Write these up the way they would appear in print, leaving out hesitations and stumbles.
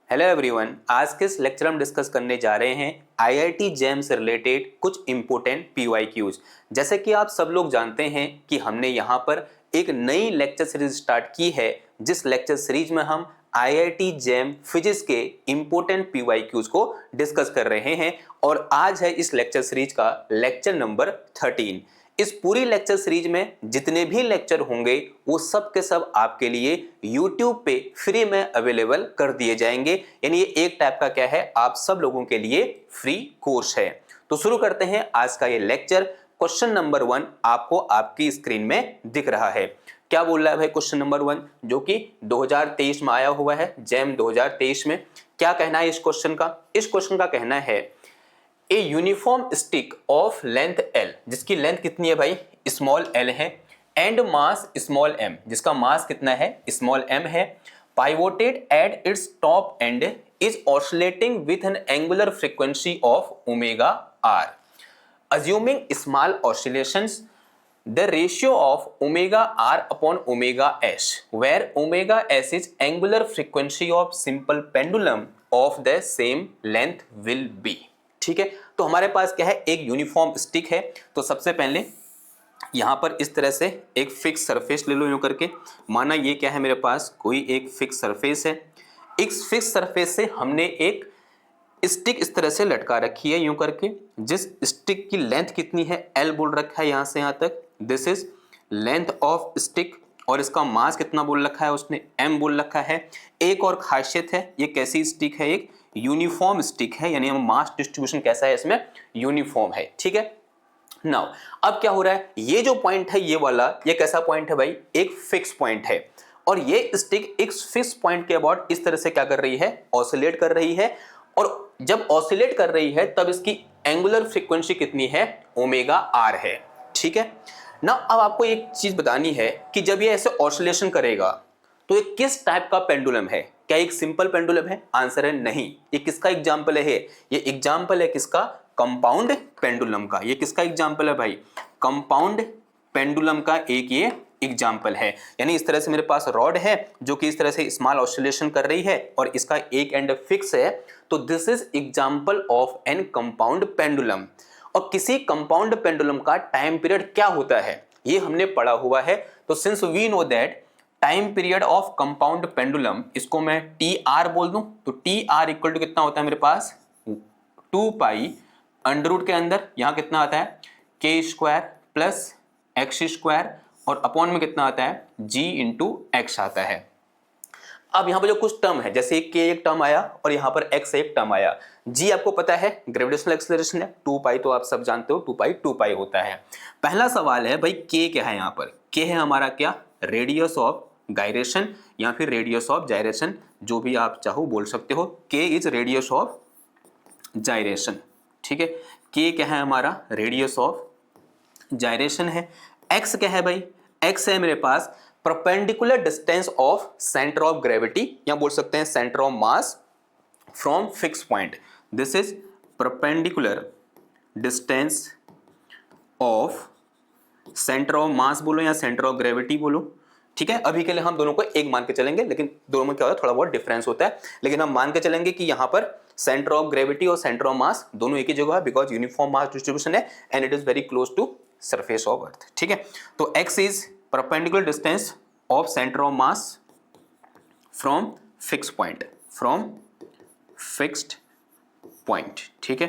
Hello everyone, आज के इस लेक्चर हम डिस्कस करने जा रहे हैं आईआईटी जेम से रिलेटेड कुछ इंपॉर्टेंट पीवाईक्यूज। जैसे कि आप सब लोग जानते हैं कि हमने यहाँ पर एक नई लेक्चर सीरीज स्टार्ट की है, जिस लेक्चर सीरीज में हम आईआईटी जेम फिजिक्स के इंपॉर्टेंट पीवाईक्यूज को डिस्कस कर रहे हैं और आज है इस लेक्चर सीरीज का लेक्चर नंबर 13। इस पूरी लेक्चर सीरीज में जितने भी लेक्चर होंगे वो सब के सब आपके लिए YouTube पे फ्री में अवेलेबल कर दिए जाएंगे। यानी ये एक टाइप का क्या है, आप सब लोगों के लिए फ्री कोर्स है। तो शुरू करते हैं आज का ये लेक्चर। क्वेश्चन नंबर 1 आपको आपकी स्क्रीन में दिख रहा है। क्या बोल रहा है भाई क्वेश्चन नंबर 1, जो कि 2023 में आया हुआ है, जेम 2023 में। क्या कहना है इस क्वेश्चन का? इस क्वेश्चन का कहना है a uniform stick of length L, जिसकी लेंथ कितनी है भाई? स्मॉल एल है, एंड मास स्मॉल एम, जिसका मास कितना है? स्मॉल एम है, pivoted at its top and is oscillating with an angular frequency of omega R. Assuming small oscillations, the ratio of omega r upon omega s, where omega s is angular frequency of simple pendulum of the same length will be। ठीक है, तो हमारे पास क्या है? एक uniform stick है। तो सबसे पहले यहां पर इस तरह से एक फिक्स सरफेस ले लो यूं करके। माना ये क्या है, मेरे पास कोई एक फिक्स सरफेस है। इस फिक्स सरफेस से हमने एक स्टिक इस तरह से लटका रखी है यूं करके, जिस स्टिक की लेंथ कितनी है? एल बोल रखा है यहां से यहां तक। This is length of stick. और इसका मास कितना बोल रखा है उसने? एम बोल रखा है। एक और खासियत है, ये कैसी स्टिक है? एक यूनिफॉर्म स्टिक है, यानी मास डिस्ट्रीब्यूशन कैसा है इसमें? यूनिफॉर्म है। ठीक है, नाउ अब क्या हो रहा है? ये जो पॉइंट है ये वाला, ये कैसा पॉइंट है भाई? एक फिक्स पॉइंट है। और ये स्टिक एक फिक्स पॉइंट के अबाउट इस तरह से क्या कर रही है? ऑसिलेट कर रही है। और जब ऑसिलेट कर रही है तब इसकी एंगुलर फ्रीक्वेंसी कितनी है? ओमेगा आर है। ठीक है ना। अब आपको एक चीज बतानी है कि जब ये ऐसे ऑसिलेशन करेगा तो ये किस टाइप का पेंडुलम है? क्या एक सिंपल पेंडुलम है? आंसर है नहीं। ये किसका एग्जाम्पल है? ये एग्जाम्पल है किसका? कंपाउंड पेंडुलम का। ये किसका एग्जाम्पल है भाई? कंपाउंड पेंडुलम का एक ये एग्जाम्पल है। यानी इस तरह से मेरे पास रॉड है जो कि इस तरह से स्मॉल ऑसिलेशन कर रही है और इसका एक एंड फिक्स है। तो this is example of an compound pendulum. और किसी कंपाउंड पेंडुलम का टाइम पीरियड क्या होता है ये हमने पढ़ा हुआ है। तो since we know that time period of compound pendulum, इसको मैं टी आर बोल दूं तो टी आर इक्वल टू कितना होता है मेरे पास? 2 पाई अंडर रूट के अंदर यहां कितना आता है? के स्क्वायर प्लस एक्स स्क्वायर, और अपॉन में कितना आता है? जी इंटू एक्स आता है। अब यहां पर जो कुछ टर्म है, जैसे के एक टर्म आया और यहां पर एक्स एक टर्म आया। जी आपको पता है ग्रेविटेशनल एक्सेलरेशन है 2 पाई, तो आप सब जानते हो 2 पाई होता है। पहला सवाल है भाई के क्या है? यहां पर के है हमारा क्या? रेडियस ऑफ गायरेशन या फिर रेडियस ऑफ जायरेशन, जो भी आप चाहो बोल सकते हो। के इज रेडियस ऑफ जायरेशन। ठीक है, के क्या है हमारा? रेडियस ऑफ जायरेशन है। एक्स क्या है भाई? एक्स है मेरे पास perpendicular distance of centre of gravity, या बोल सकते हैं centre of mass from fix point. This is perpendicular distance of centre of mass बोलो या सेंटर ऑफ ग्रेविटी बोलो। ठीक है, अभी के लिए हम दोनों को एक मान के चलेंगे, लेकिन दोनों में क्या होता है? थोड़ा बहुत डिफरेंस होता है, लेकिन हम मान के चलेंगे कि यहां पर सेंटर ऑफ ग्रेविटी और सेंटर ऑफ मास दोनों एक ही जगह है, बिकॉज यूनिफॉर्म मास डिस्ट्रीब्यूशन है and it is very close to surface of earth. ठीक है, तो x is perpendicular distance of centre of mass from fix point, from fixed point. ठीक है,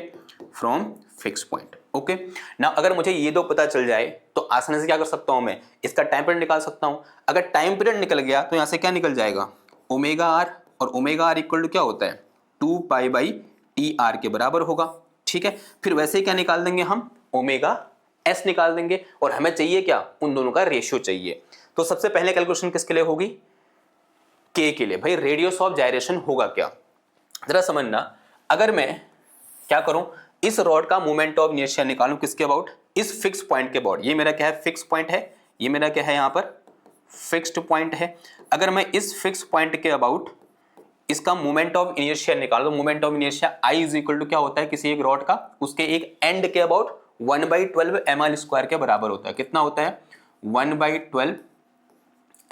फ्रॉम फिक्स पॉइंट। ओके ना, अगर मुझे ये दो पता चल जाए तो आसानी से क्या कर सकता हूं मैं? इसका टाइम पीरियड निकाल सकता हूं। अगर टाइम पीरियड निकल गया तो यहां से क्या निकल जाएगा? ओमेगा आर, और ओमेगा आर इक्वल टू क्या होता है? 2 पाई बाई टी आर के बराबर होगा। ठीक है, फिर वैसे ही क्या निकाल देंगे हम? ओमेगा एस निकाल देंगे। और हमें चाहिए क्या? उन दोनों का रेशियो चाहिए। तो सबसे पहले कैलकुलेशन किसके लिए होगी? के के लिए। भाई रेडियस ऑफ जायरेशन होगा क्या? जरा समझना। अगर मैं क्या करूं, इस रॉड का मोमेंट ऑफ इनर्शिया निकालूं किसके अबाउट? इस फिक्स पॉइंट के अबाउट। ये मेरा क्या है? फिक्स पॉइंट है। ये मेरा क्या है? यहां पर फिक्स्ड पॉइंट है। अगर मैं इस फिक्स पॉइंट के अबाउट इसका मोमेंट ऑफ इनर्शिया निकाल दो, moment of inertia I is equal to क्या होता है? किसी एक रॉड का उसके एक एंड के अबाउट 1/12 ml स्क्वायर के बराबर होता है। कितना होता है? 1/12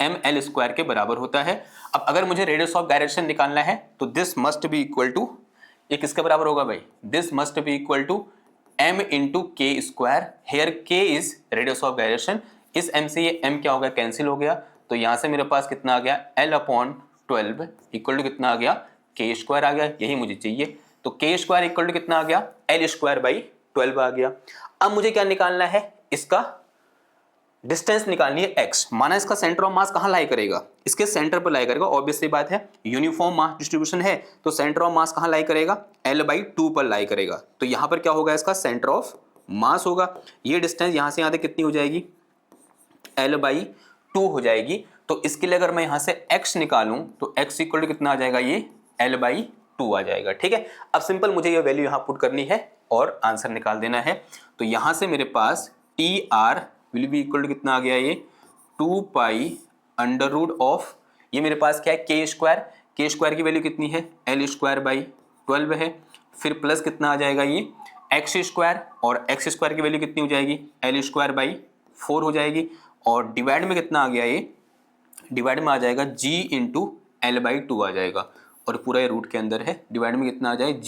एम एल स्क्वायर के बराबर होता है। अब अगर मुझे रेडियस ऑफ डायरेक्शन निकालना है तो this must be equal to, ये किसके बराबर होगा भाई, this must be equal to m into k square. Here k is radius of direction, इस m से ये m क्या हो गया, कैंसिल हो गया। तो यहां से मेरे पास कितना आ गया, l अपॉन 12 इक्वल टू कितना आ गया, के स्क्वायर आ गया, यही मुझे चाहिए। तो के स्क्वायर इक्वल टू कितना आ गया, l स्क्वायर बाई 12 आ गया। अब मुझे क्या निकालना है, इसका डिस्टेंस निकालनी है x। माना इसका सेंटर ऑफ मास कहाँ लाई करेगा, इसके सेंटर पर लाई करेगा। ऑब्वियसली बात है, यूनिफॉर्म मास डिस्ट्रीब्यूशन है तो सेंटर ऑफ मास कहाँ लाई करेगा, l/2 पर लाई करेगा। तो यहां पर क्या होगा, इसका सेंटर ऑफ मास होगा। ये डिस्टेंस यहां से यहां तक कितनी हो जाएगी, l/2 हो जाएगी। तो इसके लिए अगर मैं यहां से x निकालूं तो x इक्वल टू कितना आ जाएगा, ये l/2 आ जाएगा। ठीक है, अब सिंपल मुझे ये वैल्यू यहां पुट करनी है और आंसर निकाल देना है। तो यहां से मेरे पास TR will be equal to कितना आ गया, ये 2 पाई अंडर रूट ऑफ, ये मेरे पास क्या है, के स्क्वायर की वैल्यू कितनी है, l स्क्वायर बाई 12 है। फिर प्लस कितना आ जाएगा, ये एक्स स्क्वायर, और एक्स स्क्वायर की वैल्यू कितनी हो जाएगी, l स्क्वायर बाई 4 हो जाएगी। और डिवाइड में कितना आ गया, ये डिवाइड में आ जाएगा g इंटू l/2 आ जाएगा, और पूरा ये रूट के अंदर है। डिवाइड में कितना आ जाएगा,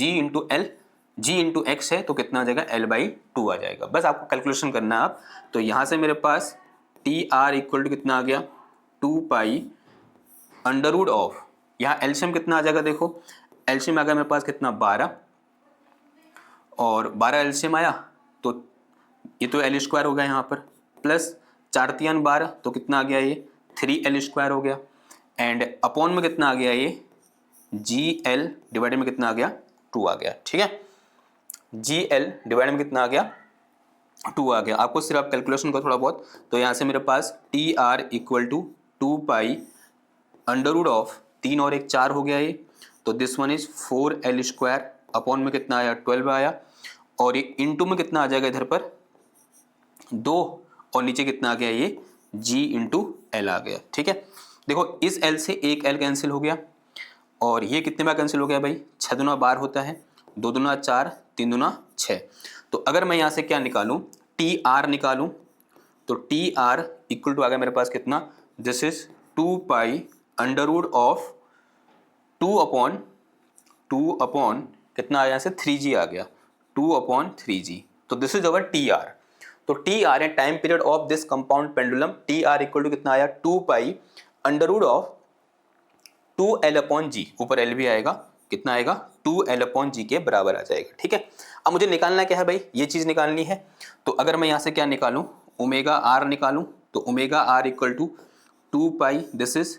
g इंटू एक्स है तो कितना आ जाएगा, l/2 आ जाएगा। बस आपको कैलकुलेशन करना है आप। तो यहाँ से मेरे पास TR इक्वल टू कितना आ गया, 2 पाई अंडर रूट ऑफ, यहाँ एलसीएम कितना आ जाएगा, देखो एलसीएम आ गया मेरे पास कितना, 12, और 12 एलसीएम आया तो ये तो l स्क्वायर हो गया यहाँ पर, प्लस 4 3 12 तो कितना आ गया, ये 3l स्क्वायर हो गया। एंड अपॉन में कितना आ गया, ये GL डिवाइड में कितना आ गया, 2 आ गया। ठीक है, GL डिवाइड में कितना आ गया, 2 आ गया। आपको सिर्फ कैलकुलेशन को थोड़ा बहुत। तो यहाँ से मेरे पास TR equal to 2 pi under root of 3 और 1 4 हो गया ये। तो this one is 4l square, upon में कितना आया, 12 आया, और ये इंटू में कितना आ जाएगा, इधर पर 2, और नीचे कितना आ गया, ये G इंटू L आ गया। ठीक है, देखो इस L से एक L कैंसिल हो गया, और ये कितने बार कैंसिल हो गया भाई, 6 दूना 12 होता है, 2 दूना 4, 3 दूना 6। तो अगर मैं यहाँ से क्या निकालूं, TR निकालूं, तो TR इक्वल टू आ गया मेरे पास कितना, this is 2 pi under root of 2 upon कितना आया, यहाँ से 3G आ गया, 2/3G। तो दिस इज अवर TR। तो TR है time period of this compound pendulum, TR equal to कितना आया, 2 pi under root of 2L/G, ऊपर L भी आएगा, कितना आएगा, 2L/G के बराबर आ जाएगा। ठीक है, अब मुझे निकालना क्या है भाई, ये चीज निकालनी है। तो अगर मैं यहाँ से क्या निकालूं, ओमेगा R निकालूं, तो omega R equal to 2 pi, this is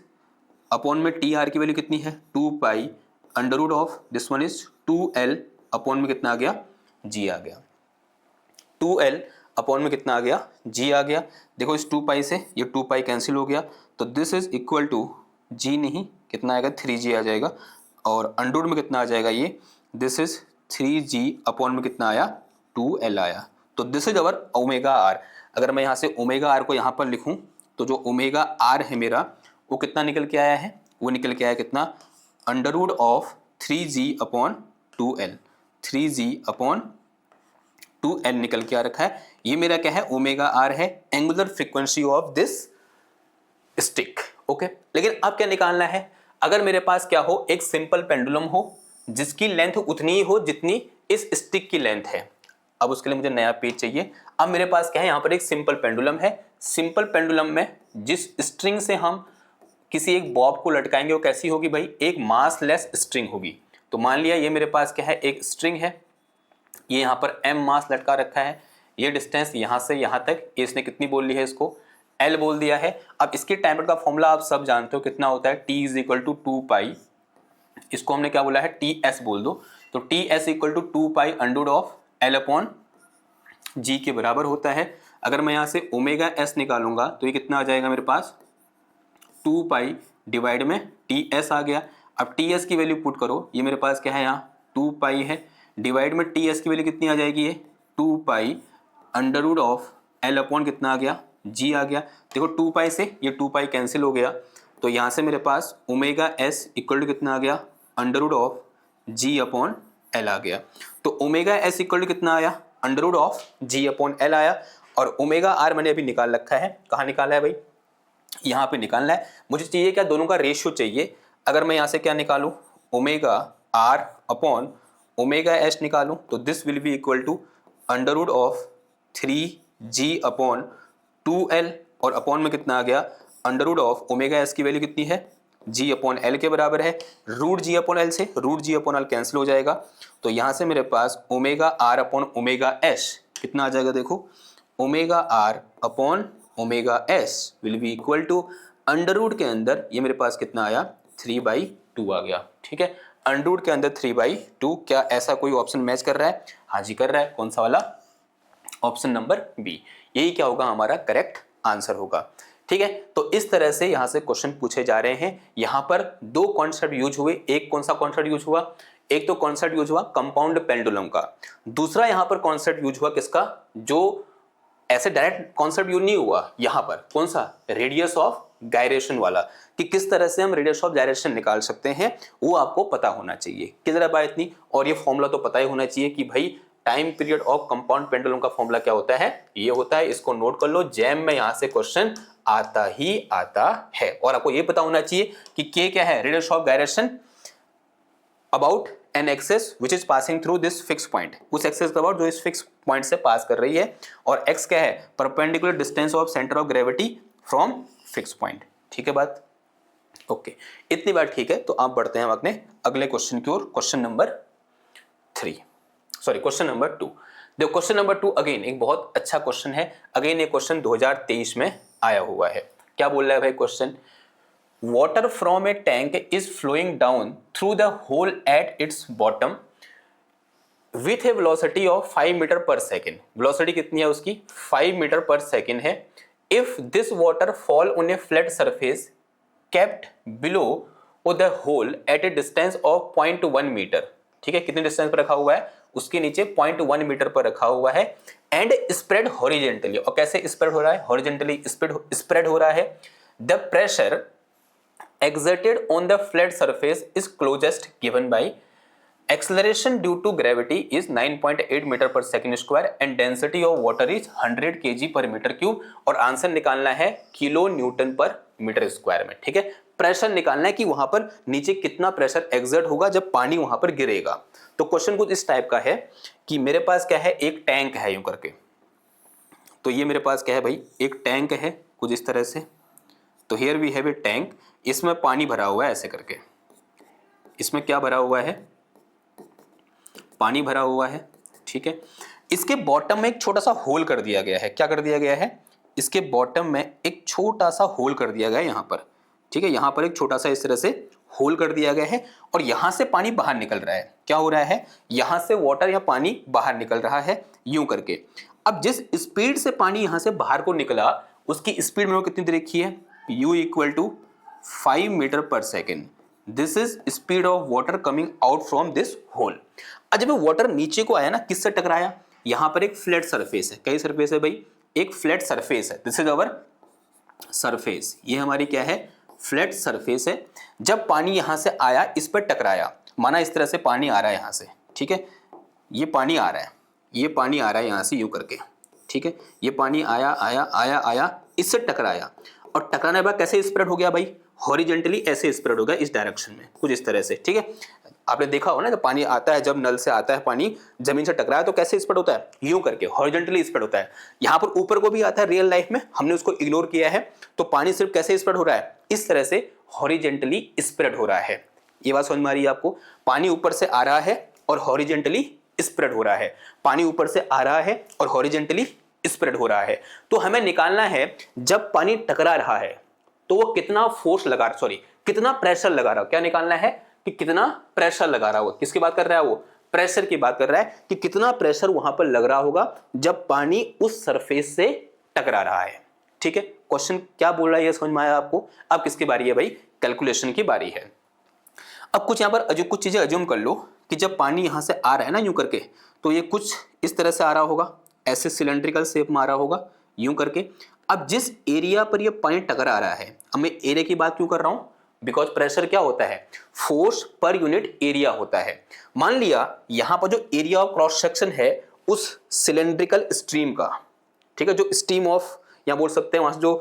upon में TR की वैल्यू कितनी है, 2 pi under root of this one is 2L, upon में कितना आ गया, G आ गया, 2L अपॉन में कितना आ गया, G आ गया। देखो इस 2 पाई से ये 2 पाई कैंसिल हो गया, तो this is equal to G नहीं, कितना आएगा, 3G आ जाएगा, और अंडर रूट में कितना आ जाएगा, ये दिस इज 3G अपॉन में कितना आया, 2L आया। तो this is our omega R। अगर मैं यहाँ से ओमेगा R को यहाँ पर लिखूँ, तो जो ओमेगा R है मेरा, वो कितना निकल के आया है, वो निकल के आया कितना, under root of 3G upon 2L, 3G upon 2L निकल के आ रखा है। ये मेरा क्या है, ओमेगा R है, angular frequency of this stick. Okay, लेकिन अब क्या निकालना है, अगर मेरे पास क्या हो, एक सिंपल पेंडुलम हो जिसकी लेंथ उतनी ही हो जितनी इस स्टिक की लेंथ है। अब उसके लिए मुझे नया पेज चाहिए। अब मेरे पास क्या है, यहाँ पर एक सिंपल पेंडुलम है। सिंपल पेंडुलम में जिस स्ट्रिंग से हम किसी एक बॉब को लटकाएंगे वो कैसी होगी भाई, एक मासलेस स्ट्रिंग होगी। तो मान लिया ये मेरे पास क्या है, एक स्ट्रिंग है, ये यहाँ पर m मास लटका रखा है, ये डिस्टेंस यहाँ से यहाँ तक इसने कितनी बोल ली है, इसको L बोल दिया है। अब इसके टाइम का फॉर्मूला आप सब जानते हो कितना होता है, T इज इक्वल टू 2 पाई, इसको हमने क्या बोला है, TS बोल दो। तो TS equal to 2 pi under of L upon G के बराबर होता है। अगर मैं यहाँ से ओमेगा S निकालूंगा तो ये कितना आ जाएगा मेरे पास, 2 पाई डिवाइड में TS आ गया। अब TS की वैल्यू पुट करो, ये मेरे पास क्या है, यहाँ 2 पाई है, डिवाइड में TS की वैल्यू कितनी आ जाएगी, ये 2 pi under root of L upon कितना आ गया, G आ गया। देखो 2 पाई से ये 2 पाई कैंसिल हो गया, तो यहाँ से मेरे पास ओमेगा S इक्वल टू कितना आ गया, under root of G upon L आ गया। तो ओमेगा S इक्वल टू कितना आया, under root of G upon L आया। और ओमेगा R मैंने अभी निकाल रखा है, कहाँ निकाला है भाई, यहाँ पे निकालना है। मुझे चाहिए क्या, दोनों का रेशियो चाहिए। अगर मैं यहाँ से क्या निकालूं, omega R upon omega S निकालूं, तो this will be equal to under root of 3g upon 2l, और अपॉन में कितना आ गया, under root of omega S की वैल्यू कितनी है, g अपॉन एल के बराबर है। रूट जी अपॉन एल से root G upon L cancel हो जाएगा, तो यहाँ से मेरे पास omega R upon omega S कितना आ जाएगा, देखो omega R upon omega S will be equal to under root के अंदर ये मेरे पास कितना आया, 3/2 आ गया। ठीक है, अंडर रूट के अंदर 3/2। क्या ऐसा कोई ऑप्शन मैच कर रहा है? हाँ जी कर रहा है। कौन सा वाला? Option number B. यही क्या होगा, हमारा करेक्ट आंसर होगा। ठीक है, तो इस तरह से यहाँ से क्वेश्चन पूछे जा रहे हैं। यहाँ पर दो कॉन्सेप्ट यूज हुए। एक कौन सा कॉन्सेप्ट यूज हुआ, एक तो कॉन्सेप्ट यूज हुआ कंपाउंड पेंडुलम का, दूसरा यहाँ पर कॉन्सेप्ट यूज हुआ किसका, जो ऐसे डायरेक्ट कॉन्सेप्ट यूज नहीं हुआ यहाँ पर, कौन सा, रेडियस ऑफ गायरेशन वाला, कि किस तरह से हम रेडियस ऑफ गायरेशन निकाल सकते हैं, वो आपको पता होना चाहिए। किधर बात इतनी, और ये फॉर्मूला तो पता ही होना चाहिए कि भाई time period of compound pendulum का फॉर्मूला क्या होता है, ये होता है। इसको नोट कर लो, जैम में यहां से क्वेश्चन आता ही आता है। और आपको ये पता होना चाहिए कि के क्या है, radius of gyration about an axis which is passing through this fix point, उस एक्सेस के अबाउट जो इस फिक्स पॉइंट से पास कर रही है, और एक्स क्या है, perpendicular distance of centre of gravity from fix point. ठीक है बात, ओके, इतनी बात ठीक है। तो आप बढ़ते हैं हम अपने अगले क्वेश्चन की ओर, क्वेश्चन नंबर 2। देखो क्वेश्चन नंबर 2 अगेन एक बहुत अच्छा क्वेश्चन है। अगेन ये क्वेश्चन 2023 में आया हुआ है। क्या बोल रहा है भाई question, water from a tank is flowing down through the hole at its bottom with a velocity of 5 metre per second. Velocity कितनी है उसकी, 5 मीटर पर सेकेंड है। If this water fall on a flat surface kept below the hole at a distance of 0.1 metre. ठीक है, कितने distance पर रखा हुआ है, उसके नीचे 0.1 मीटर पर रखा हुआ है, एंड स्प्रेड हॉरिजेंटली। और कैसे स्प्रेड हो रहा है, हॉरिजेंटली स्प्रेड हो रहा है। The pressure exerted on the flat surface is closest given by acceleration due to gravity is 9.8 metre per second square and density of water is 100 kg पर metre cube. और answer निकालना है kilo Newton पर metre square में। ठीक है, pressure निकालना है कि वहां पर नीचे कितना प्रेशर एक्सर्ट होगा जब पानी वहां पर गिरेगा। तो क्वेश्चन कुछ इस टाइप का है कि मेरे पास क्या है, एक टैंक है यूं करके, तो ये मेरे पास क्या है भाई, एक टैंक है कुछ इस तरह से। तो here we have a tank, इसमें पानी भरा हुआ है ऐसे करके, इसमें क्या भरा हुआ है, पानी भरा हुआ है। ठीक है, इसके बॉटम में एक छोटा सा होल कर दिया गया है। क्या कर दिया गया है, इसके बॉटम में एक छोटा सा होल कर दिया गया है यहाँ पर। ठीक है, यहाँ पर एक छोटा सा इस तरह से होल कर दिया गया है, और यहाँ से पानी बाहर निकल रहा है। क्या हो रहा है, यहाँ से वाटर या पानी बाहर निकल रहा है यूं करके। अब जिस स्पीड से पानी यहाँ से बाहर को निकला, उसकी स्पीड में कितनी देखी है, u equal to 5 metre per second. This is speed of water coming out from this hole. अब जब वाटर नीचे को आया ना, किससे टकराया, यहाँ पर एक फ्लैट सरफेस है। कई सरफेस है भाई, एक फ्लैट सरफेस है। दिस इज अवर सरफेस, ये हमारी क्या है, फ्लैट सरफेस है। जब पानी यहाँ से आया, इस पर टकराया, माना इस तरह से पानी आ रहा है यहाँ से। ठीक है, ये पानी आ रहा है, ये पानी आ रहा है यहाँ से यूं करके। ठीक है, ये पानी आया आया आया आया, इससे टकराया, और टकराने के बाद कैसे स्प्रेड हो गया भाई, हॉरिजेंटली ऐसे स्प्रेड हो गया इस डायरेक्शन में, कुछ इस तरह से। ठीक है, आपने देखा हो ना, जब पानी आता है, जब नल से आता है पानी, जमीन से टकराया तो कैसे स्प्रेड होता है, यूं करके हॉरिजेंटली स्प्रेड होता है। यहाँ पर ऊपर को भी आता है रियल लाइफ में, हमने उसको इग्नोर किया है। तो पानी सिर्फ कैसे स्प्रेड हो रहा है, इस तरह से हॉरिजेंटली स्प्रेड हो रहा है। ये बात समझ में आ रही है आपको, पानी ऊपर से आ रहा है और हॉरिजेंटली स्प्रेड हो रहा है, पानी ऊपर से आ रहा है और हॉरिजेंटली स्प्रेड हो रहा है। तो हमें निकालना है जब पानी टकरा रहा है तो वो कितना फोर्स लगा, कितना प्रेशर लगा रहा हो। क्या निकालना है कि कितना प्रेशर लगा रहा होगा, किसकी बात कर रहा है वो, प्रेशर की बात कर रहा है कि कितना प्रेशर वहां पर लग रहा होगा जब पानी उस सरफेस से टकरा रहा है। ठीक है, क्वेश्चन क्या बोल रहा है ये समझ में आया आपको। अब किसकी बारी है भाई, कैलकुलेशन की बारी है। अब कुछ यहाँ पर कुछ चीजें अज्यूम कर लो कि जब पानी यहाँ से आ रहा है ना यूं करके, तो ये कुछ इस तरह से आ रहा होगा, ऐसे सिलेंड्रिकल शेप में आ रहा होगा यूं करके। अब जिस एरिया पर ये पानी टकरा रहा है, अब मैं एरिया की बात क्यों कर रहा हूं, बिकॉज प्रेशर क्या होता है, फोर्स पर यूनिट एरिया होता है। मान लिया यहां पर जो एरिया ऑफ क्रॉस सेक्शन है उस सिलेंड्रिकल स्ट्रीम का, ठीक है, जो स्ट्रीम ऑफ, या बोल सकते हैं वहां से जो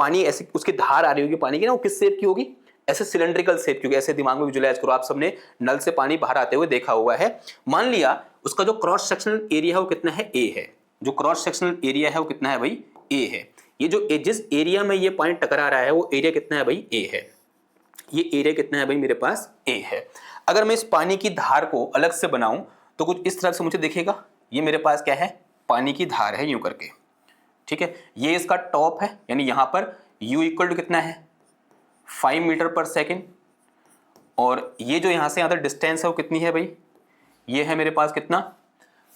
पानी ऐसे उसकी धार आ रही होगी पानी की ना, वो किस शेप की होगी, ऐसे सिलेंड्रिकल शेप की होगी। ऐसे दिमाग में विजुअलाइज करो, आप सबने नल से पानी बाहर आते हुए देखा हुआ है। मान लिया उसका जो क्रॉस सेक्शनल एरिया है वो कितना है, ए है। जो क्रॉस सेक्शनल एरिया है वो कितना है भाई, ए है। ये जो जिस एरिया में ये पानी टकरा रहा है वो एरिया कितना है भाई, ए है। ये एरिया कितना है भाई मेरे पास, ए है। अगर मैं इस पानी की धार को अलग से बनाऊं तो कुछ इस तरह से मुझे दिखेगा। ये मेरे पास क्या है, पानी की धार है यूं करके, ठीक है। ये इसका टॉप है, यानी यहां पर u इक्वल टू कितना है 5 मीटर पर सेकेंड, और ये जो यहां से यहां तक डिस्टेंस है वो कितनी है भाई, ये है मेरे पास कितना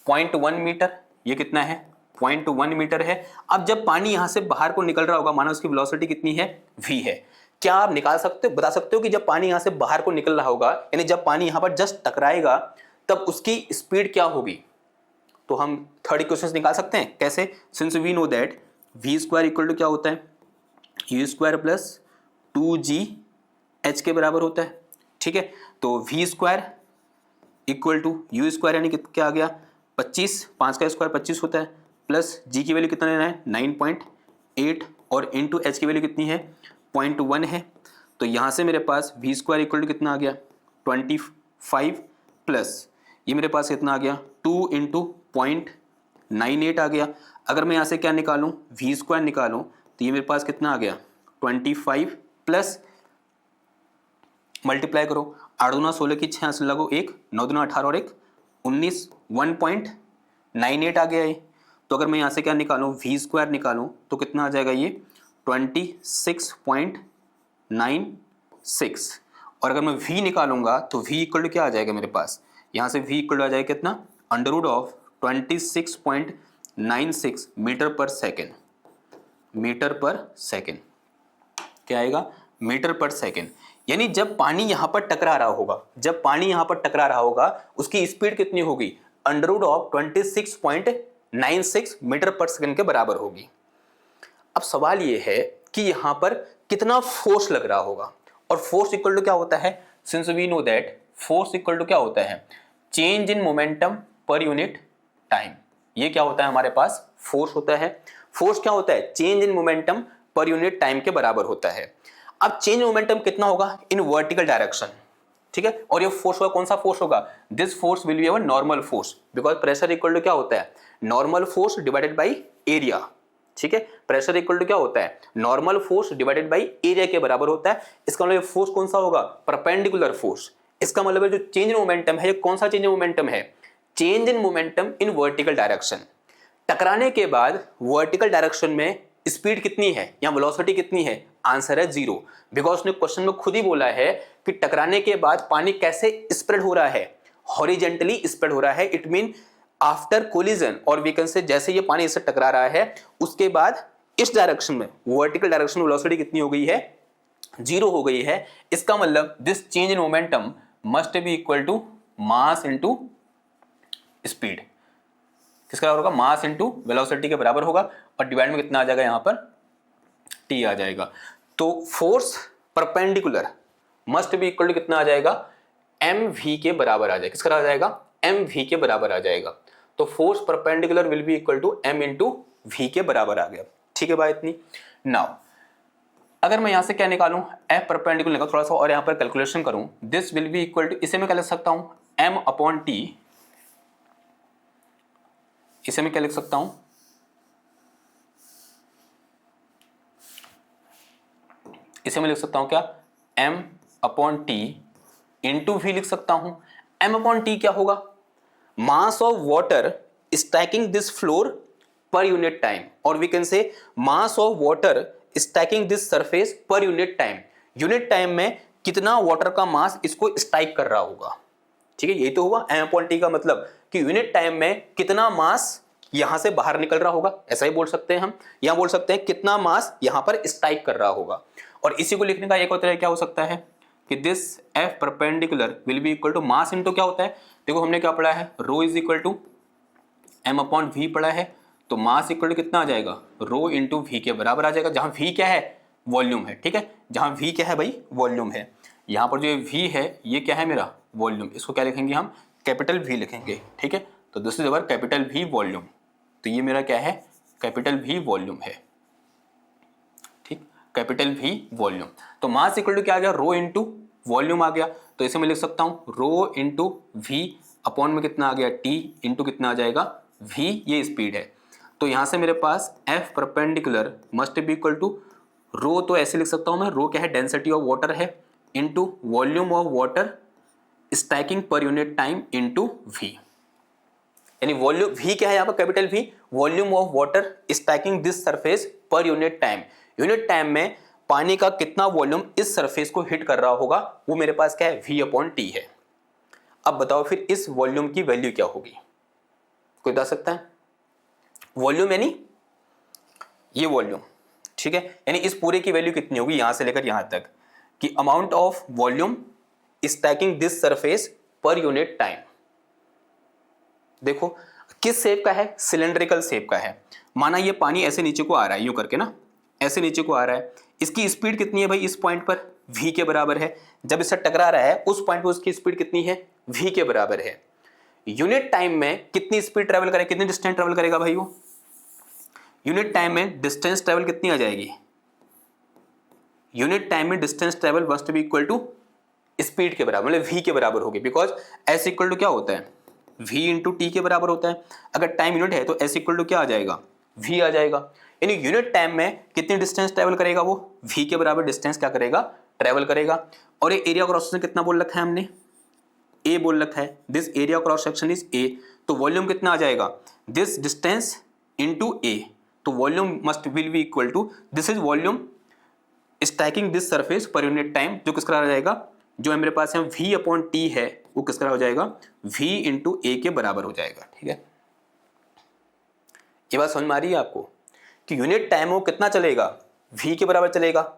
0.1 मीटर। ये कितना है 0.1 मीटर है। अब जब पानी यहां से बाहर को निकल रहा होगा, माना उसकी वेलोसिटी कितनी है, v है। क्या आप निकाल सकते हो, बता सकते हो कि जब पानी यहां से बाहर को निकल रहा होगा, यानी जब पानी यहां पर जस्ट टकराएगा तब उसकी स्पीड क्या होगी। तो हम थर्ड इक्वेशन निकाल सकते हैं। कैसे, since we know that v square equal to क्या होता है, u square plus 2g h के बराबर होता है, ठीक है। तो v square equal to u square यानी क्या आ गया 25, 5 का स्क्वायर 25 होता है, प्लस g की वैल्यू कितना लेना है 9.8, और इंटू h की वैल्यू कितनी है 0.1 है। तो यहाँ से मेरे पास v स्क्वायर इक्वल टू कितना आ गया 25, प्लस ये मेरे पास कितना आ गया 2 इंटू 0.98 आ गया। अगर मैं यहाँ से क्या निकालूं, v स्क्वायर निकालूं, तो ये मेरे पास कितना आ गया 25 प्लस मल्टीप्लाई करो, 8 दूना 16 की 6 से लगो 1, 9 दूना 18 और 1 19, 1.98 आ गया ये। तो अगर मैं यहाँ से क्या निकालूं, v स्क्वायर निकालूं तो कितना आ जाएगा ये 26.96, और अगर मैं v निकालूंगा तो v इक्वल टू क्या आ जाएगा मेरे पास, यहाँ से v इक्वल टू आ जाएगा कितना under root of 26.96 metre per second. Metre per second क्या आएगा, मीटर पर सेकेंड। यानी जब पानी यहां पर टकरा रहा होगा, जब पानी यहां पर टकरा रहा होगा उसकी स्पीड कितनी होगी, under root of 26.96 metre per second के बराबर होगी। अब सवाल यह है कि यहां पर कितना फोर्स लग रहा होगा, और फोर्स इक्वल टू क्या होता है, since we know that force equal to क्या होता है, change in momentum per unit time. ये क्या होता है हमारे पास, फोर्स होता है। फोर्स क्या होता है, change in momentum per unit time के बराबर होता है। अब चेंज मोमेंटम कितना होगा, इन वर्टिकल डायरेक्शन, ठीक है। और ये फोर्स होगा, कौन सा फोर्स होगा, this force will be our normal force, because pressure equal to क्या होता है, normal force divided by area, ठीक है। प्रेशर इक्वल टू क्या होता है, normal force divided by area के बराबर होता है। इसका मतलब फोर्स कौन सा होगा, परपेंडिकुलर फोर्स। इसका मतलब है जो चेंज इन मोमेंटम है, कौन सा चेंज इन मोमेंटम है, change in momentum in vertical direction. टकराने के बाद वर्टिकल डायरेक्शन में स्पीड कितनी है या वेलोसिटी कितनी है, आंसर है 0, बिकॉज उसने क्वेश्चन में खुद ही बोला है कि टकराने के बाद पानी कैसे स्प्रेड हो रहा है, हॉरिजेंटली स्प्रेड हो रहा है। इट मीन आफ्टर कोलिजन, और वी कैन से जैसे ये पानी इससे टकरा रहा है उसके बाद इस डायरेक्शन में वर्टिकल डायरेक्शन में वेलोसिटी कितनी हो गई है, 0 हो गई है। इसका मतलब this change in momentum must be equal to mass into speed. किसका बराबर होगा, मास इनटू वेलोसिटी के बराबर होगा, और डिवाइड में कितना आ जाएगा, यहां पर t आ जाएगा। तो force perpendicular must be equal to कितना आ जाएगा, mv के बराबर आ जाएगा। किसका आ जाएगा, mv के बराबर आ जाएगा। तो force perpendicular will be equal to m into v के बराबर आ गया, ठीक है भाई इतनी। नाउ अगर मैं यहां से क्या निकालूं, f परपेंडिकुलर निकाल, थोड़ा सा और यहां पर कैलकुलेशन करूं, this will be equal to, इसे मैं क्या लिख सकता हूं, m अपॉन t, इसे मैं क्या लिख सकता हूं, इसे मैं लिख सकता हूं क्या, m upon T into V लिख सकता हूं। m अपॉन टी क्या होगा, mass of water stacking this floor per unit time, और we can say mass of water stacking this surface per unit time. Unit time में कितना water का मास इसको स्ट्राइक कर रहा होगा, ठीक है। यही तो हुआ m अपॉन टी का मतलब कि यूनिट टाइम में कितना मास यहां से बाहर निकल रहा होगा, ऐसा ही बोल सकते हैं हम। यहां बोल सकते हैं कितना मास यहां पर स्ट्राइक कर रहा होगा। और इसी को लिखने का एक और तरीका क्या हो सकता है कि this f perpendicular will be equal to mass into क्या होता है, देखो हमने क्या पढ़ा है, rho is equal to m upon v पढ़ा है, तो मास इक्वल टू कितना आ जाएगा, रो इंटू वी के बराबर आ जाएगा, जहां v क्या है, वॉल्यूम है, ठीक है। जहां v क्या है भाई, वॉल्यूम है। यहां पर जो v है ये क्या है मेरा, वॉल्यूम। इसको क्या लिखेंगे हम, कैपिटल V लिखेंगे, ठीक है। तो this is our capital V volume. तो ये मेरा क्या है, कैपिटल V वॉल्यूम है, ठीक। Capital V volume. तो मास इक्वल टू क्या आ गया, रो इंटू वॉल्यूम आ गया। तो इसे मैं लिख सकता हूं रो इंटू V अपॉन में कितना आ गया T इंटू कितना आ जाएगा V, ये स्पीड है। तो यहां से मेरे पास F perpendicular must be equal to rho, तो ऐसे लिख सकता हूं मैं, रो क्या है, डेंसिटी ऑफ वाटर है, into volume of water stacking per unit time into V। यानी वॉल्यूम V क्या है यहाँ पर, capital V, volume of water stacking this surface per unit time. Unit time में पानी का कितना वॉल्यूम इस सरफेस को हिट कर रहा होगा, वो मेरे पास क्या है, V अपॉन टी है। अब बताओ फिर इस वॉल्यूम की वैल्यू क्या होगी, कोई बता सकता है? वॉल्यूम यानी ये वॉल्यूम, ठीक है, यानी इस पूरे की वैल्यू कितनी होगी यहां से लेकर यहां तक, कि amount of volume stacking this surface per unit time. देखो किस शेप का है, सिलेंड्रिकल शेप का है। माना ये पानी ऐसे नीचे को आ रहा है, यूं करके ना, ऐसे नीचे को आ रहा है। इसकी स्पीड कितनी है भाई, इस पॉइंट पर v के बराबर है। जब इससे टकरा रहा है उस पॉइंट पर उसकी स्पीड कितनी है, v के बराबर है। यूनिट टाइम में कितनी स्पीड ट्रेवल करेगा, कितनी डिस्टेंस ट्रेवल करेगा भाई वो, यूनिट टाइम में डिस्टेंस ट्रेवल कितनी आ जाएगी, यूनिट टाइम में distance travel must be equal to speed के बराबर, मतलब v के बराबर होगी। बिकॉज s इक्वल टू क्या होता है, v इंटू टी के बराबर होता है। अगर टाइम यूनिट है तो s इक्वल टू क्या आ जाएगा, v आ जाएगा। यानी यूनिट टाइम में कितनी डिस्टेंस ट्रेवल करेगा वो, v के बराबर डिस्टेंस क्या करेगा, ट्रेवल करेगा। और ये एरिया क्रॉस सेक्शन कितना बोल रखा है हमने, a बोल रखा है, this area cross section is a। तो वॉल्यूम कितना आ जाएगा, दिस डिस्टेंस इंटू a। तो volume must will be equal to, this is volume stacking this surface per unit time, जो किसका आ जाएगा, जो है मेरे पास है v अपॉन टी है, वो किसका हो जाएगा, v इंटू ए के बराबर हो जाएगा। ठीक है, ये बात समझ में आ रही है आपको कि यूनिट टाइम वो कितना चलेगा, v के बराबर चलेगा,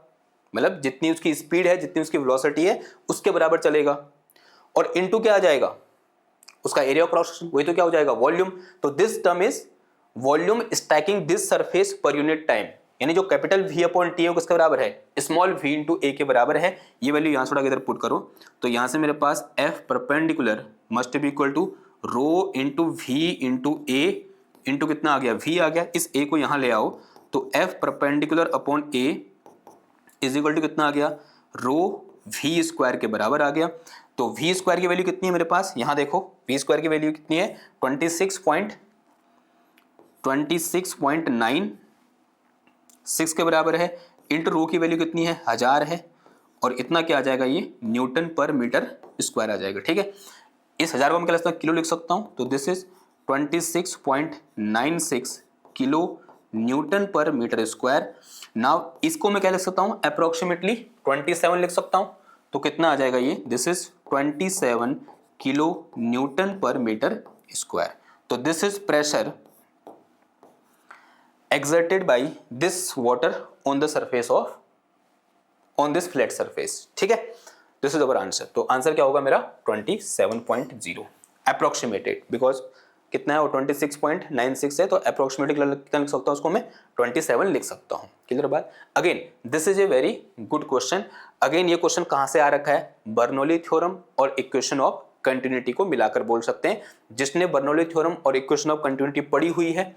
मतलब जितनी उसकी स्पीड है, जितनी उसकी वेलोसिटी है, उसके बराबर चलेगा। और इनटू क्या आ जाएगा, उसका एरिया ऑफ क्रॉस सेक्शन, वही तो क्या हो जाएगा, वॉल्यूम। तो this term is volume stacking this surface per unit time. यानी जो कैपिटल V अपॉन टी है किसके बराबर है, स्मॉल v इंटू ए के बराबर है। ये वैल्यू यहां थोड़ा इधर पुट करो, तो यहां से मेरे पास F perpendicular must be equal to rho into V into a into कितना आ गया, v आ गया। इस a को यहां ले आओ तो F perpendicular upon a is equal to कितना आ गया, रो v स्क्वायर के बराबर आ गया। तो v स्क्वायर की वैल्यू कितनी है मेरे पास, यहां देखो v स्क्वायर की वैल्यू कितनी है, 26.96 के बराबर है। इंटू रो की वैल्यू कितनी है, 1000 है, और इतना क्या आ जाएगा, ये न्यूटन पर मीटर स्क्वायर आ जाएगा। ठीक है, इस 1000 को मैं क्या लिख सकता हूं, किलो लिख सकता हूं। तो दिस इज 26.96 किलो न्यूटन पर मीटर स्क्वायर। नाउ इसको मैं क्या लिख सकता हूं, अप्रोक्सीमेटली 27 लिख सकता हूं। तो कितना आ जाएगा ये, दिस इज 27 किलो न्यूटन पर मीटर स्क्वायर। तो this is pressure exerted by this water on the surface of on this flat surface। ठीक है, दिस इज अवर आंसर। तो आंसर क्या होगा मेरा 27.0 अप्रोक्सीमेटेड, बिकॉज कितना है वो 26.96 है, तो अप्रोक्सीमेटली कितना लिख सकता हूँ उसको मैं, 27 लिख सकता हूँ। क्लियर बात। Again this is a very good question. Again ये क्वेश्चन कहाँ से आ रखा है, बर्नौली थ्योरम और इक्वेशन ऑफ कंटिन्यूटी को मिलाकर बोल सकते हैं। जिसने बर्नौली थ्योरम और इक्वेशन ऑफ कंटिन्यूटी पढ़ी हुई है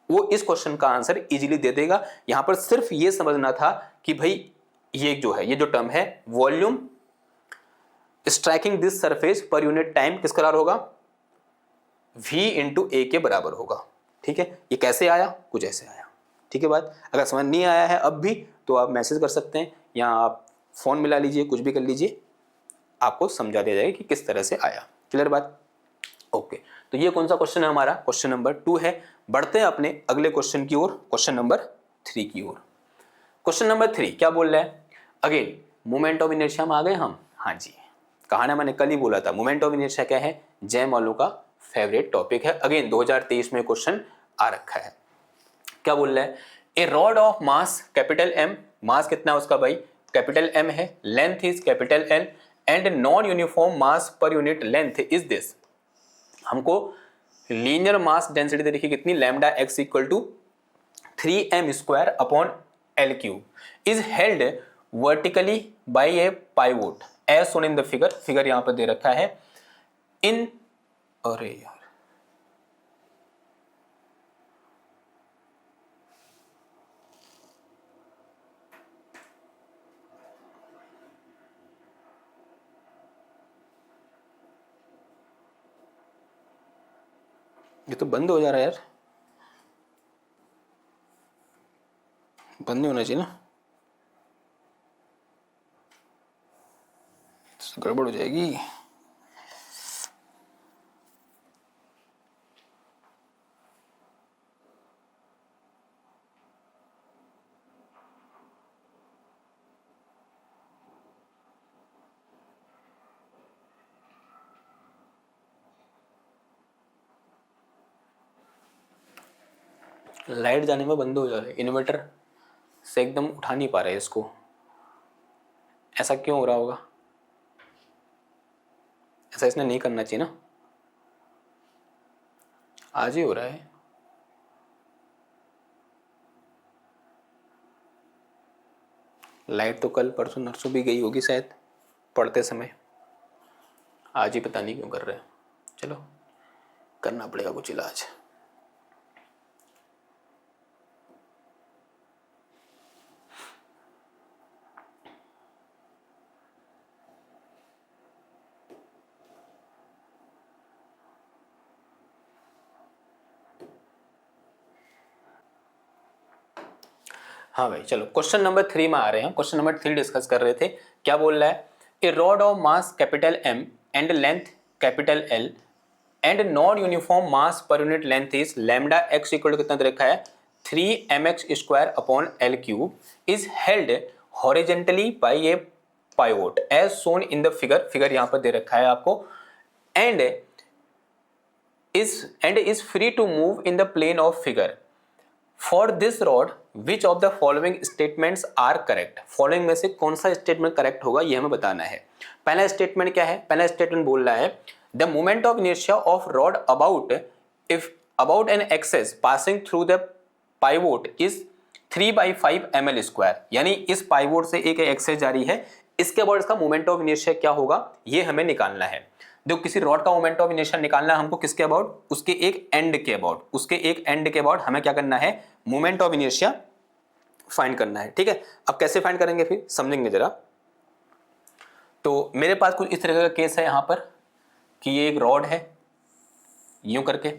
वो इस क्वेश्चन का आंसर इजीली दे देगा। यहां पर सिर्फ ये समझना था कि भाई ये जो है, ये जो टर्म है volume striking this surface per unit time किसका बराबर होगा, v इंटू ए के बराबर होगा। ठीक है, ये कैसे आया, कुछ ऐसे आया। ठीक है बात, अगर समझ नहीं आया है अब भी तो आप मैसेज कर सकते हैं या आप फोन मिला लीजिए, कुछ भी कर लीजिए, आपको समझा दिया जाएगा कि किस तरह से आया। क्लियर बात। ओके, तो ये कौन सा क्वेश्चन है हमारा, क्वेश्चन नंबर 2 है। बढ़ते हैं अपने अगले क्वेश्चन की ओर, क्वेश्चन नंबर 3 की ओर। क्वेश्चन नंबर 3 क्या बोल रहा है, अगेन मोमेंट ऑफ इनर्शिया में आ गए हम। हाँ जी, कहा ना, मैंने कल ही बोला था मोमेंट ऑफ इनर्शिया क्या है, जैम वालों का फेवरेट टॉपिक है। अगेन 2023 में क्वेश्चन आ रखा है। क्या बोल रहा है, a rod of mass capital M, mass कितना है उसका भाई, कैपिटल एम है, length is capital L, and non uniform mass per unit length is this. हमको लीनियर मास डेंसिटी दे रखी कितनी, lambda x equal to 3m square upon L cube, is held vertically by a pivot as shown in the figure. Figure यहां पर दे रखा है इन, अरे यार ये तो बंद हो जा रहा है यार, बंद नहीं होना चाहिए ना, गड़बड़ हो जाएगी। लाइट जाने में बंद हो जा रहा है, इन्वर्टर से एकदम उठा नहीं पा रहे इसको, ऐसा क्यों हो रहा होगा? ऐसा इसने नहीं करना चाहिए ना, आज ही हो रहा है। लाइट तो कल परसों नरसों भी गई होगी शायद पढ़ते समय, आज ही पता नहीं क्यों कर रहे हैं। चलो करना पड़ेगा कुछ इलाज। हाँ भाई चलो क्वेश्चन नंबर 3 में आ रहे हैं। क्वेश्चन नंबर 3 डिस्कस कर रहे थे, क्या बोल रहा है? A rod of mass capital M and length capital L and non uniform mass per unit length is lambda x equal to कितना दे रखा है 3mx square upon L cube is held horizontally by a pivot as shown in the figure. Figure यहां पर दे रखा है आपको, and is free to move in the plane of figure. For this rod which of the following statements are correct? Following में से कौन सा स्टेटमेंट करेक्ट होगा ये हमें बताना है। पहला स्टेटमेंट क्या है? पहला स्टेटमेंट बोल रहा है the moment of inertia of rod about an axis passing through the pivot is 3/5 ml square. यानी इस पाइवोट से एक एक्सेस जारी है, इसके बाद इसका मोमेंट ऑफ इनर्शिया क्या होगा ये हमें निकालना है। जो किसी रॉड का मोमेंट ऑफ इनर्शिया निकालना है हमको किसके अबाउट? उसके एक एंड के अबाउट। उसके एक एंड के अबाउट हमें क्या करना है? मोमेंट ऑफ इनर्शिया फाइंड करना है। ठीक है, अब कैसे फाइंड करेंगे फिर समझेंगे जरा। तो मेरे पास कुछ इस तरह का केस है यहां पर कि ये एक रॉड है यूं करके,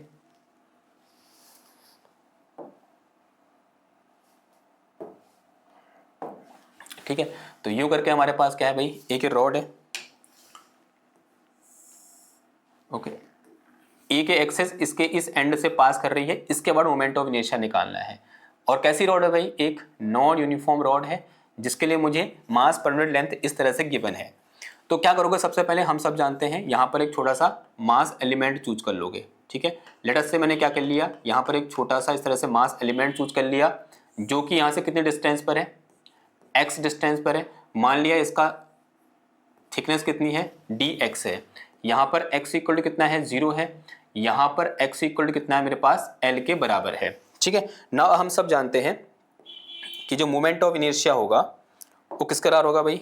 ठीक है, तो यूं करके हमारे पास क्या है भाई, एक रॉड है, ओके, एक एक्सेस इसके इस एंड से पास कर रही है, इसके बाद मोमेंट ऑफ इनर्शिया निकालना है। और कैसी रॉड है भाई? एक नॉन यूनिफॉर्म रॉड है जिसके लिए मुझे मास पर यूनिट लेंथ इस तरह से गिवन है। तो क्या करोगे? सबसे पहले हम सब जानते हैं यहाँ पर एक छोटा सा मास एलिमेंट चूज कर लोगे। ठीक है, लेट अस से मैंने क्या कर लिया, यहाँ पर एक छोटा सा इस तरह से मास एलिमेंट चूज कर लिया जो कि यहाँ से कितने डिस्टेंस पर है? x डिस्टेंस पर है। मान लिया इसका थिकनेस कितनी है? dx है। यहाँ पर x इक्वल टू कितना है? 0 है। यहाँ पर x इक्वल टू कितना है मेरे पास? L के बराबर है। ठीक है, नाउ हम सब जानते हैं कि जो मोमेंट ऑफ इनर्शिया होगा वो किसके बराबर होगा भाई?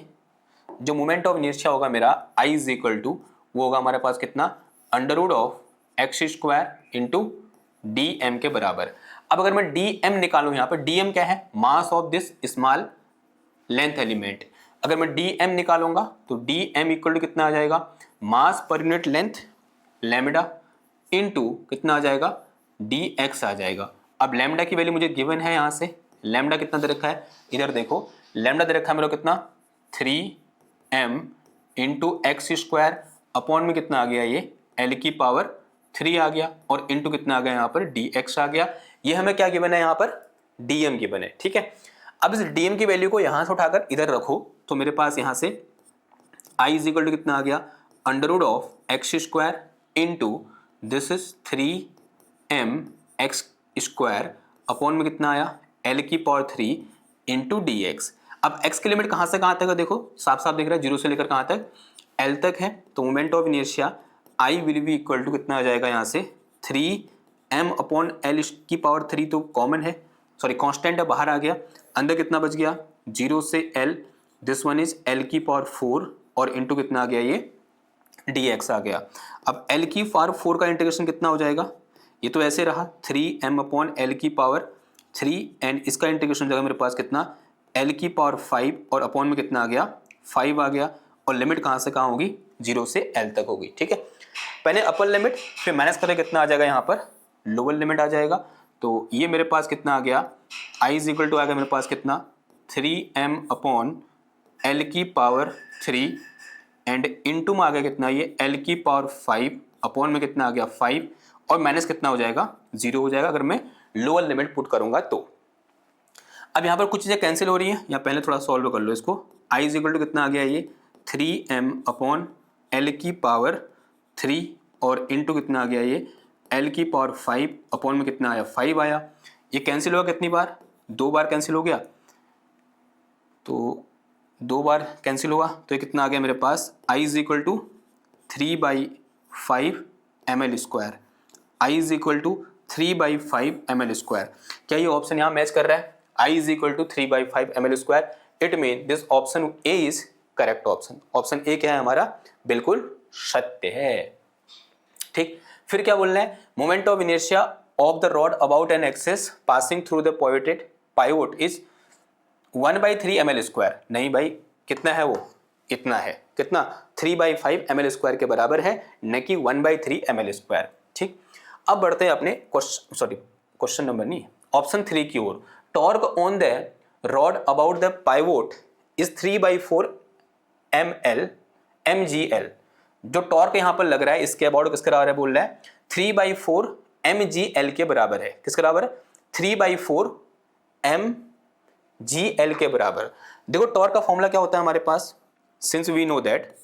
जो मोमेंट ऑफ इनर्शिया होगा मेरा I इज इक्वल टू वो होगा हमारे पास कितना? Under root of x square into d m के बराबर। अब अगर मैं डी एम निकालूं, यहाँ पर डी एम क्या है? Mass of this small length element. अगर मैं डी एम निकालूंगा तो डी एम इक्वल टू कितना आ जाएगा? मास per unit length lambda into कितना आ जाएगा? डी एक्स आ जाएगा। अब लैम्डा की वैल्यू मुझे गिवन है, यहाँ से लैम्डा कितना दे रखा है? इधर देखो लैम्डा दे रखा है मेरा कितना? 3m into x square upon में कितना आ गया? ये l की पावर 3 आ गया और इंटू कितना आ गया यहाँ पर? dx आ गया। ये हमें क्या गिवन है यहाँ पर? dm गिवन है। ठीक है, अब इस dm की वैल्यू को यहाँ से उठाकर इधर रखो तो मेरे पास यहाँ से i इज इक्वल टू कितना आ गया? Under root of x square into this is 3m x square upon में कितना आया? l की पावर 3 इंटू डी एक्स। अब x की लिमिट कहाँ से कहाँ तक है? देखो साफ साफ दिख रहा है, 0 से लेकर कहाँ तक? l तक है। तो moment of inertia I will be equal to कितना आ जाएगा यहाँ से? 3m अपॉन l की पावर 3 तो कॉमन है, सॉरी कांस्टेंट है, बाहर आ गया। अंदर कितना बच गया? 0 से l, this one is l की पावर 4 और इंटू कितना आ गया? ये dx आ गया। अब l की पावर 4 का इंटीग्रेशन कितना हो जाएगा? ये तो ऐसे रहा 3m अपॉन l की पावर 3 एंड इसका इंटीग्रेशन जाएगा मेरे पास कितना? l की पावर 5 और अपॉन में कितना आ गया? 5 आ गया। और लिमिट कहाँ से कहाँ होगी? 0 से l तक होगी। ठीक है, पहले अपर लिमिट फिर माइनस करें कितना आ जाएगा यहाँ पर? लोअर लिमिट आ जाएगा। तो ये मेरे पास कितना आ गया, आई इज इक्वल टू आ गया मेरे पास कितना 3m अपॉन एल की पावर 3 एंड इनटू में आ गया कितना ये एल की पावर 5 अपॉन में कितना आ गया 5 और माइनस कितना हो जाएगा 0 हो जाएगा अगर मैं लोअर लिमिट पुट करूंगा तो। अब यहाँ पर कुछ चीज़ें कैंसिल हो रही हैं, या पहले थोड़ा सॉल्व कर लो इसको। आई इज इक्वल टू कितना आ गया ये 3m अपॉन एल की पावर 3 और इनटू कितना आ गया ये एल की पावर 5 अपॉन में कितना आया 5 आया। ये कैंसिल होगा कितनी बार, 2 बार कैंसिल हो गया, तो 2 बार कैंसिल हुआ तो ये कितना आ गया मेरे पास i is equal to 3/5 ml square. I is equal to 3/5 ml square. क्या ये ऑप्शन यहाँ मैच कर रहा है, i is equal to 3/5 ml square. It mean this option A is correct option. Option A क्या है हमारा, बिल्कुल सत्य है। ठीक, फिर क्या बोल रहे हैं, moment of inertia of the rod about an axis passing through the pivot is 1/3 ml square. नहीं भाई, कितना है वो, इतना है, कितना 3/5 ml स्क्वायर के बराबर है, न कि 1/3 ml स्क्वायर। ठीक, अब बढ़ते हैं अपने क्वेश्चन नंबर नहीं, ऑप्शन 3 की ओर। Torque on the rod about the pivot is 3/4 mgl। जो टॉर्क यहां पर लग रहा है इसके अबाउट किसके बराबर है, बोल रहा है 3/4 mgl के बराबर है। किसके बराबर, 3/4 mgl के बराबर। देखो टॉर्क का फॉर्मूला क्या होता है हमारे पास, since we know that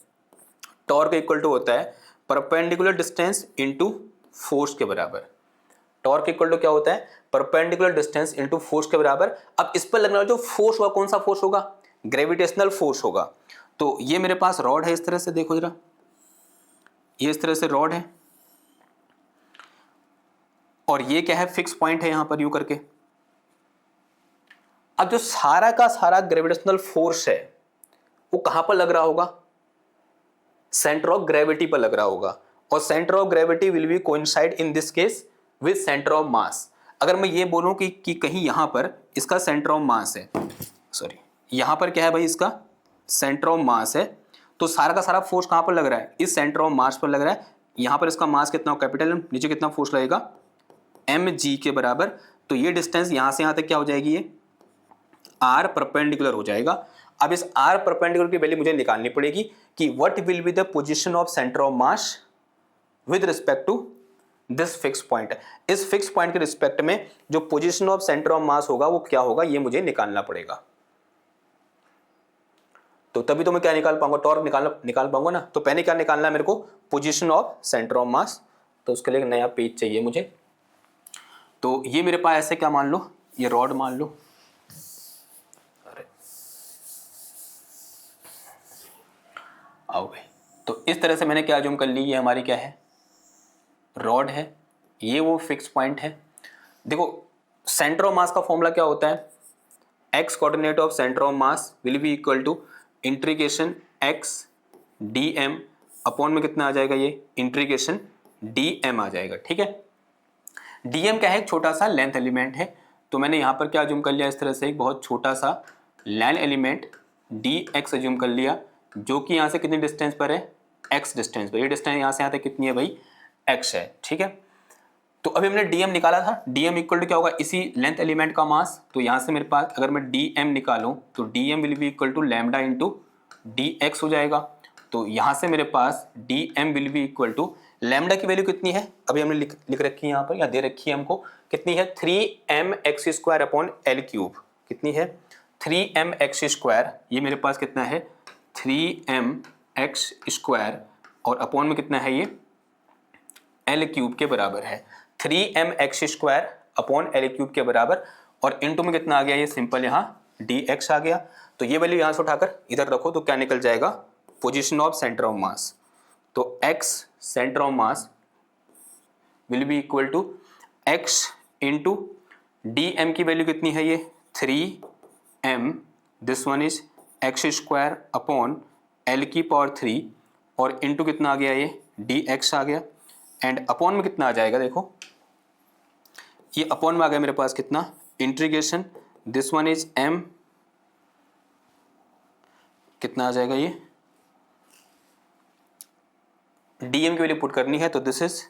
torque equal to होता है परपेंडिकुलर डिस्टेंस इनटू फोर्स के बराबर। टॉर्क इक्वल टू क्या होता है, परपेंडिकुलर डिस्टेंस इनटू फोर्स के बराबर। अब इस पर लगने वाला जो फोर्स होगा कौन सा फोर्स होगा, ग्रेविटेशनल फोर्स होगा। तो ये मेरे पास रॉड है, इस तरह से देखो जरा, ये इस तरह से रॉड है और ये क्या है, फिक्स पॉइंट है यहां पर यू करके। अब जो सारा का सारा ग्रेविटेशनल फोर्स है वो कहां पर लग रहा होगा, सेंटर ऑफ ग्रेविटी पर लग रहा होगा। और centre of gravity will be coincide in this case with centre of मास। अगर मैं ये बोलूं कि कहीं यहां पर इसका सेंटर ऑफ मास है, सॉरी यहां पर क्या है भाई, इसका सेंटर ऑफ मास है, तो सारा का सारा फोर्स कहां पर लग रहा है, इस सेंटर ऑफ मास पर लग रहा है। यहां पर इसका मास कितना, कैपिटल एम, नीचे कितना फोर्स लगेगा mg के बराबर। तो ये डिस्टेंस यहां से यहां तक क्या हो जाएगी, ये r परपेंडिकुलर हो जाएगा। अब इस r परपेंडिकुलर की वैल्यू मुझे निकालनी पड़ेगी कि what will be the position of centre of mass with respect to this fix point. इस फिक्स पॉइंट के रिस्पेक्ट में जो position of centre of mass होगा वो क्या होगा, ये मुझे निकालना पड़ेगा। तो तभी तो मैं क्या निकाल पाऊंगा, टॉर्क निकाल पाऊंगा ना। तो पहले क्या निकालना है मेरे को, position of centre of mass. तो उसके लिए एक नया पेज चाहिए मुझे। तो ये मेरे पास ऐसे क्या मान लो, ये रॉड मान लो, अरे आओ भाई। तो इस तरह से मैंने क्या अज्यूम कर ली, ये हमारी क्या है, रॉड है, ये वो फिक्स पॉइंट है। देखो सेंटर ऑफ मास का फॉर्मूला क्या होता है, x coordinate of centre of mass will be equal to integration x d m upon में कितना आ जाएगा, ये इंटीग्रेशन डी एम आ जाएगा। ठीक है, डी एम क्या है, एक छोटा सा लेंथ एलिमेंट है। तो मैंने यहाँ पर क्या अज्यूम कर लिया, इस तरह से एक बहुत छोटा सा length element D x assume कर लिया, जो कि यहाँ से कितनी डिस्टेंस पर है, एक्स डिस्टेंस पर। ये डिस्टेंस यहाँ से यहाँ तक कितनी है भाई, एक्स है। ठीक है, तो अभी हमने डीएम निकाला था, डीएम इक्वल टू क्या होगा, इसी लेंथ एलिमेंट का मास। तो यहाँ से मेरे पास अगर मैं डीएम निकालूं तो dm will be equal to lambda into d x हो जाएगा। तो यहाँ से मेरे पास dm will be equal to, lambda की वैल्यू कितनी है, अभी हमने लिख रखी है यहाँ पर, या दे रखी है हमको, कितनी है 3mx square upon L cube. कितनी है 3mx स्क्वायर, ये मेरे पास कितना है 3mx स्क्वायर और अपॉन में कितना है, ये एल क्यूब के बराबर है। 3mx square upon L cube के बराबर और इनटू में कितना आ गया, ये सिंपल यहाँ dx आ गया। तो ये वैल्यू यहाँ से उठाकर इधर रखो तो क्या निकल जाएगा, position of centre of mass. तो x centre of mass will be equal to x into dm की वैल्यू कितनी है, ये 3m, this one is x square upon L की पावर 3 और इंटू कितना आ गया, ये dx आ गया। एंड अपॉन में कितना आ जाएगा, देखो ये अपॉन में आ गया मेरे पास कितना, integration this one is m, कितना आ जाएगा, ये dm की वैल्यू पुट करनी है तो this is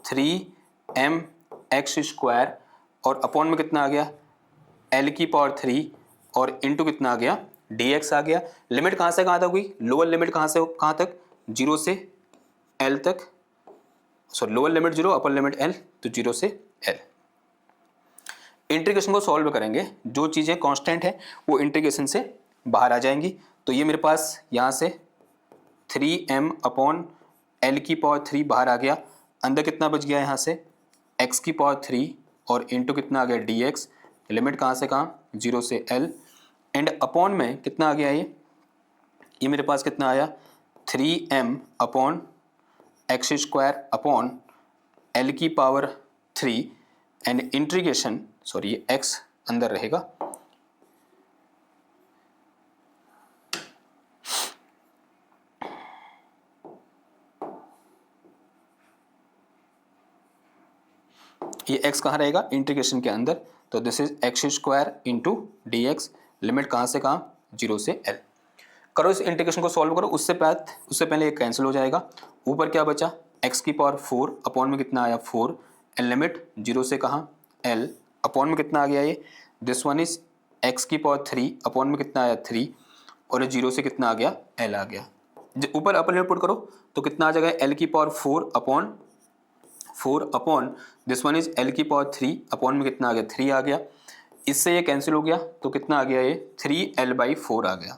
3m x square और अपॉन में कितना आ गया एल की पावर 3 और इंटू कितना आ गया dx आ गया। लिमिट कहाँ से कहाँ तक हुई, लोअर लिमिट कहाँ से कहाँ तक, 0 से l तक, sorry lower limit 0 upper limit l, तो 0 से l। इंटीग्रेशन को सॉल्व करेंगे, जो चीज़ें कांस्टेंट है वो इंटीग्रेशन से बाहर आ जाएंगी। तो ये मेरे पास यहाँ से 3m अपॉन l की पावर 3 बाहर आ गया, अंदर कितना बच गया यहाँ से x की पावर 3 और इंटू कितना आ गया dx, लिमिट कहाँ से कहाँ 0 से l, एंड अपॉन में कितना आ गया ये मेरे पास कितना आया 3m upon x square upon l की पावर 3 एंड इंटीग्रेशन, सॉरी ये x अंदर रहेगा, ये x कहाँ रहेगा इंटीग्रेशन के अंदर, तो this is x square into d x, limit कहाँ से कहाँ 0 से l। करो इस इंटीग्रेशन को सॉल्व करो, उससे पहले ये कैंसिल हो जाएगा। ऊपर क्या बचा x की पावर 4 अपॉन में कितना आया 4 एंड लिमिट 0 से कहाँ l, अपॉन में कितना आ गया ये दिस वन इज x की पावर 3 अपॉन में कितना आया 3 और 0 से कितना आ गया l आ गया। ऊपर अपर लिमिट पुट करो तो कितना आ जाएगा l की power 4 upon this one is l की पावर 3 अपॉन में कितना आ गया 3 आ गया। इससे ये कैंसिल हो गया तो कितना आ गया ये 3l/4 आ गया।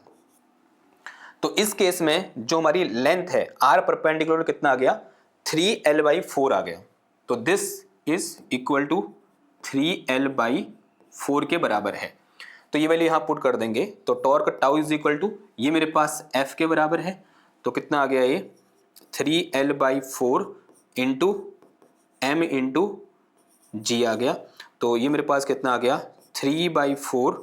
तो इस केस में जो हमारी लेंथ है r परपेंडिकुलर कितना आ गया 3l/4 आ गया। तो this is equal to 3l/4 के बराबर है। तो ये वैल्यू यहाँ पुट कर देंगे तो torque tau is equal to ये मेरे पास f के बराबर है, तो कितना आ गया ये 3l/4 into m into g आ गया। तो ये मेरे पास कितना आ गया 3/4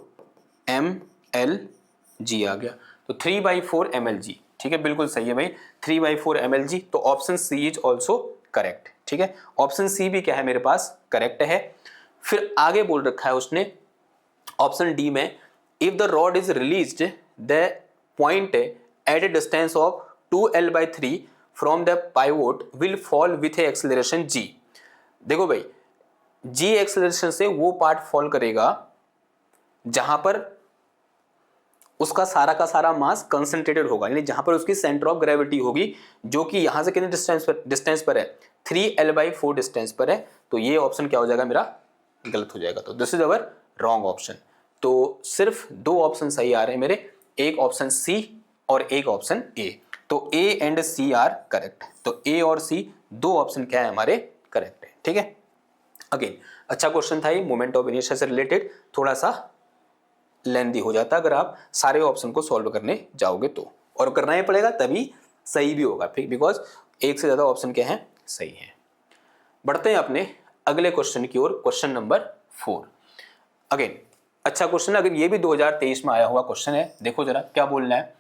mlg आ गया। तो 3/4 mlg, ठीक है बिल्कुल सही है भाई 3/4 mlg। तो option C is also correct, ठीक है ऑप्शन सी भी क्या है मेरे पास करेक्ट है। फिर आगे बोल रखा है उसने ऑप्शन डी में if the rod is released the point at a distance of 2l/3 from the pivot will fall with a acceleration g। देखो भाई g एक्सेलरेशन से वो पार्ट फॉल करेगा जहां पर उसका सारा का सारा मास कंसंट्रेटेड होगा, यानी जहां पर उसकी सेंटर ऑफ ग्रेविटी होगी, जो कि यहां से कितने डिस्टेंस पर है 3l/4 डिस्टेंस पर है। तो ये ऑप्शन क्या हो जाएगा मेरा गलत हो जाएगा। तो this is our wrong option. तो सिर्फ 2 ऑप्शन सही आ रहे हैं मेरे, एक ऑप्शन सी और एक ऑप्शन ए। तो A and C are correct. तो ए और सी 2 ऑप्शन क्या है हमारे करेक्ट है, ठीक है। अगेन अच्छा क्वेश्चन था ये, मोमेंट ऑफ इनर्शिया से रिलेटेड, थोड़ा सा लेंदी हो जाता अगर आप सारे ऑप्शन को सॉल्व करने जाओगे तो, और करना ही पड़ेगा तभी सही भी होगा, बिकॉज एक से ज्यादा ऑप्शन क्या है सही है। बढ़ते हैं अपने अगले क्वेश्चन की ओर, क्वेश्चन नंबर 4। अगेन अच्छा क्वेश्चन, अगर ये भी 2023 में आया हुआ क्वेश्चन है, देखो जरा क्या बोलना है।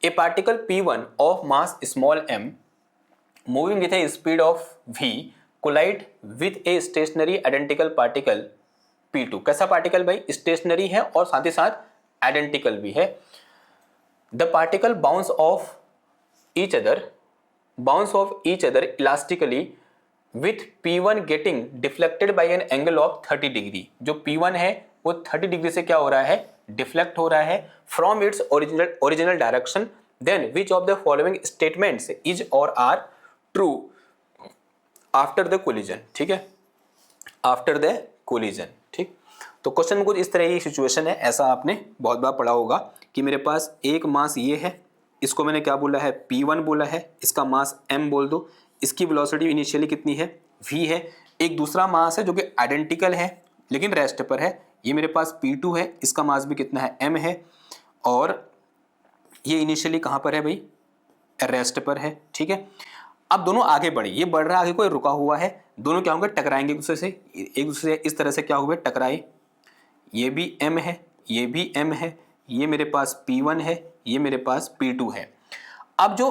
A particle P1 of mass small m moving with a speed of v collide with a stationary identical particle P2। कैसा पार्टिकल भाई, स्टेशनरी है और साथ ही साथ आइडेंटिकल भी है। The particle bounce off each other elastically with P1 getting deflected by an angle of 30 degree. जो P1 है वो 30 डिग्री से क्या हो रहा है डिफ्लेक्ट हो रहा है from its original direction, then which of the following statements is or are true after the collision. ठीक है, आफ्टर द कोलिजन। ठीक, तो क्वेश्चन में कुछ इस तरह की सिचुएशन है, ऐसा आपने बहुत बार पढ़ा होगा कि मेरे पास एक मास ये है, इसको मैंने क्या बोला है P1 बोला है, इसका मास m बोल दो, इसकी वेलोसिटी इनिशियली कितनी है v है। एक दूसरा मास है जो कि आइडेंटिकल है लेकिन रेस्ट पर है, ये मेरे पास P2 है, इसका मास भी कितना है m है, और ये इनिशियली कहाँ पर है भाई रेस्ट पर है। ठीक है, अब दोनों आगे बढ़े, ये बढ़ रहा है आगे, कोई रुका हुआ है, दोनों क्या होंगे टकराएंगे एक दूसरे से इस तरह से क्या हुए टकराए। ये भी m है, ये भी m है, ये मेरे पास P1 है, ये मेरे पास P2 है। अब जो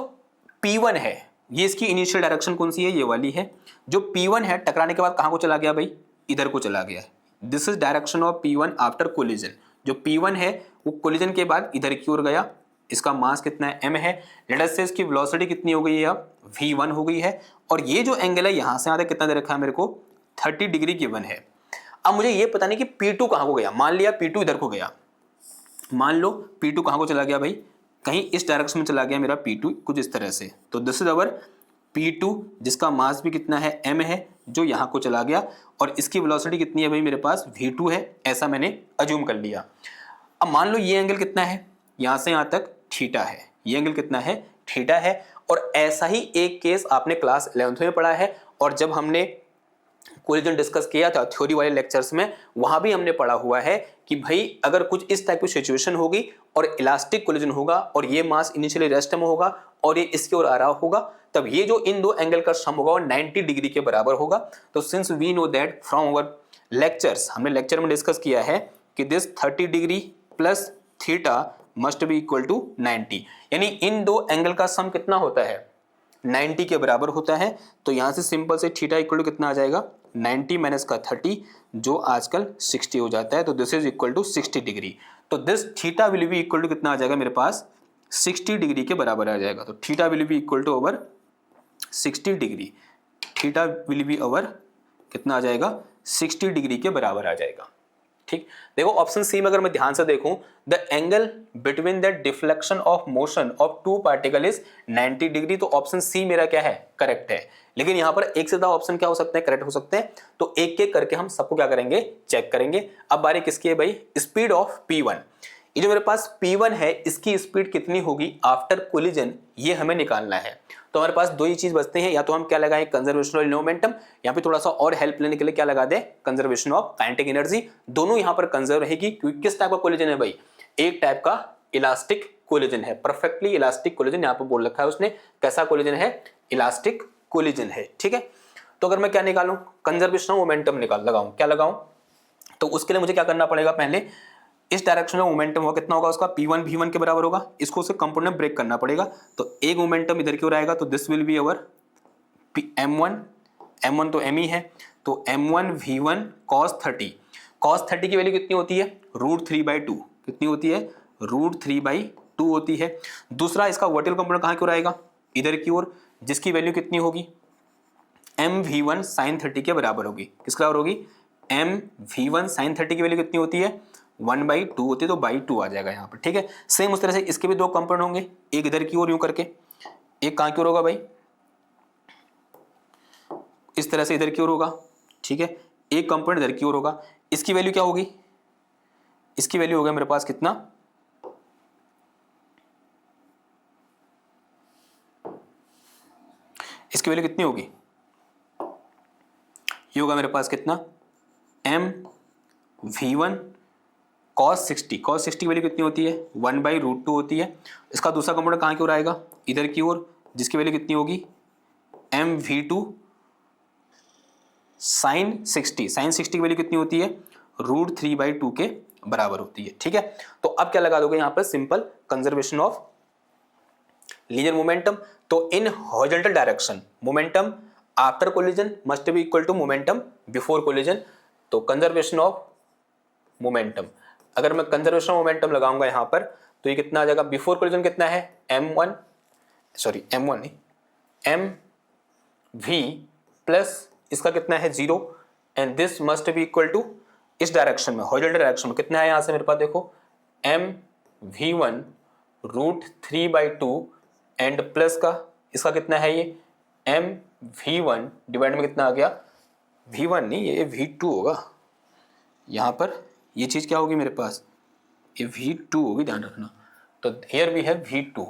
P1 है ये इसकी इनिशियल डायरेक्शन कौन सी है, ये वाली है। जो P1 है टकराने के बाद कहाँ को चला गया भाई, इधर को चला गया। This is direction of P1 after collision. जो P1 है वो कोलिजन के बाद इधर की ओर गया, इसका मास कितना है m है। लेट अस से इसकी वेलोसिटी कितनी हो गई है अब v1 हो गई है, और ये जो एंगल है यहाँ से यहाँ तक कितना दे रखा है मेरे को 30 डिग्री गिवन है। अब मुझे ये पता नहीं कि P2 कहाँ को गया। मान लिया P2 इधर को गया, मान लो P2 कहाँ को चला गया भाई, कहीं इस डायरेक्शन में चला गया मेरा P2 कुछ इस तरह से। तो दिस इज अवर P2 जिसका मास भी कितना है m है, जो यहाँ को चला गया, और इसकी वेलोसिटी कितनी है भाई मेरे पास v2 है, ऐसा मैंने अज्यूम कर लिया। अब मान लो ये एंगल कितना है, यहाँ से यहाँ तक थीटा है, ये एंगल कितना है, थीटा है। और ऐसा ही एक केस आपने क्लास 11th में पढ़ा है, और जब हमने कोलिजन डिस्कस किया था थ्योरी वाले लेक्चर्स में, वहां भी हमने पढ़ा हुआ है कि भाई अगर कुछ इस टाइप की सिचुएशन होगी और इलास्टिक कोलिजन होगा और ये मास इनिशियली रेस्ट में होगा और ये इसकी ओर आ रहा होगा, तब ये जो इन दो एंगल का सम होगा वो 90 डिग्री के बराबर होगा। तो since we know that from our lectures, हमने लेक्चर में डिस्कस किया है कि दिस 30 degree plus theta must be equal to 90, यानी इन दो एंगल का सम कितना होता है, 90 के बराबर होता है। तो यहां से सिंपल से थीटा इक्वल टू कितना आ जाएगा, 90 माइनस का 30 जो आजकल 60 हो जाता है। तो this is equal to 60 degree. तो this theta will be equal to कितना आ जाएगा मेरे पास, 60 डिग्री के बराबर आ जाएगा। तो theta will be equal to over 60 degree, theta will be over कितना आ जाएगा, 60 डिग्री के बराबर आ जाएगा। ठीक, देखो ऑप्शन सी में अगर मैं ध्यान से देखूं, the angle between the deflection of motion of two particle is 90 degree. तो ऑप्शन सी मेरा क्या है, करेक्ट है। लेकिन यहां पर एक से ज्यादा ऑप्शन क्या हो सकते हैं, करेक्ट हो सकते हैं। तो एक एक करके हम सबको क्या करेंगे, चेक करेंगे। अब बारी किसकी है भाई, स्पीड ऑफ P1। ये जो मेरे पास P1 है इसकी स्पीड कितनी होगी आफ्टर कोलिजन, ये हमें निकालना है। तो हमारे पास दो ही चीज बचते हैं, या तो हम क्या लगाएं, कंजर्वेशन ऑफ मोमेंटम, यहाँ पे थोड़ा सा और हेल्प लेने के लिए क्या लगा दे, कंजर्वेशन ऑफ काइनेटिक एनर्जी। दोनों यहाँ पर कंजर्व रहेगी, क्योंकि किस टाइप का कोलिजन है भाई, एक टाइप का इलास्टिक कोलिजन है, परफेक्टली इलास्टिक कोलिजन यहाँ पर बोल रखा है उसने। कैसा कोलिजन है, इलास्टिक कोलिजन है। ठीक है, तो अगर मैं क्या निकालूं, कंजर्वेशन ऑफ मोमेंटम लगाऊं, क्या लगाऊं, तो उसके लिए मुझे क्या करना पड़ेगा, पहले इस डायरेक्शन में मोमेंटम होगा कितना होगा उसका, P1 V1 के बराबर होगा। इसको उसके कंपोनेंट में ब्रेक करना पड़ेगा। तो एक मोमेंटम इधर की ओर आएगा, तो this will be our M1 तो M ही है, तो M1 V1 cos 30। cos 30 की वैल्यू कितनी होती है, √3/2। कितनी होती है, √3/2 होती है। दूसरा इसका वर्टिकल कंपोनेंट कहाँ की ओर आएगा, इधर की ओर, जिसकी वैल्यू कितनी होगी, MV1 sin 30 के बराबर होगी। किसके बराबर होगी, MV1 sin 30 की वैल्यू कितनी होती है, 1/2 होती है, तो बाई 2 आ जाएगा यहाँ पर। ठीक है, सेम उस तरह से इसके भी दो कंपोनेंट होंगे, एक इधर की ओर यूं करके, एक कहाँ की ओर होगा भाई, इस तरह से इधर की ओर होगा। ठीक है, एक कंपोनेंट इधर की ओर होगा। इसकी वैल्यू क्या होगी, इसकी वैल्यू होगा मेरे पास कितना, इसकी वैल्यू कितनी होगी, ये होगा मेरे पास कितना, MV1 cos 60 की वैल्यू कितनी होती है, 1/√2 होती है। इसका दूसरा कंपोनेंट कहाँ की ओर आएगा, इधर की ओर, जिसकी वैल्यू कितनी होगी, MV2 sin 60 की वैल्यू कितनी होती है, √3/2 के बराबर होती है। ठीक है, तो अब क्या लगा दोगे यहाँ पर, simple conservation of linear momentum. तो in horizontal direction momentum after collision must be equal to momentum before collision. तो कंजर्वेशन ऑफ मोमेंटम, अगर मैं कंजर्वेशन ऑफ मोमेंटम लगाऊंगा यहाँ पर, तो ये कितना आ जाएगा, बिफोर कोलिजन कितना है, M1 नहीं, MV प्लस इसका कितना है 0, and this must be equal to इस डायरेक्शन में, हॉरिजॉन्टल डायरेक्शन में कितना है, यहाँ से मेरे पास देखो MV1 √3/2 एंड प्लस का इसका कितना है, ये MV1 डिवाइड में कितना आ गया, V1 नहीं, ये V2 होगा। यहाँ पर ये चीज़ क्या होगी मेरे पास, ये V2 होगी, ध्यान रखना। तो हियर वी हैव V2,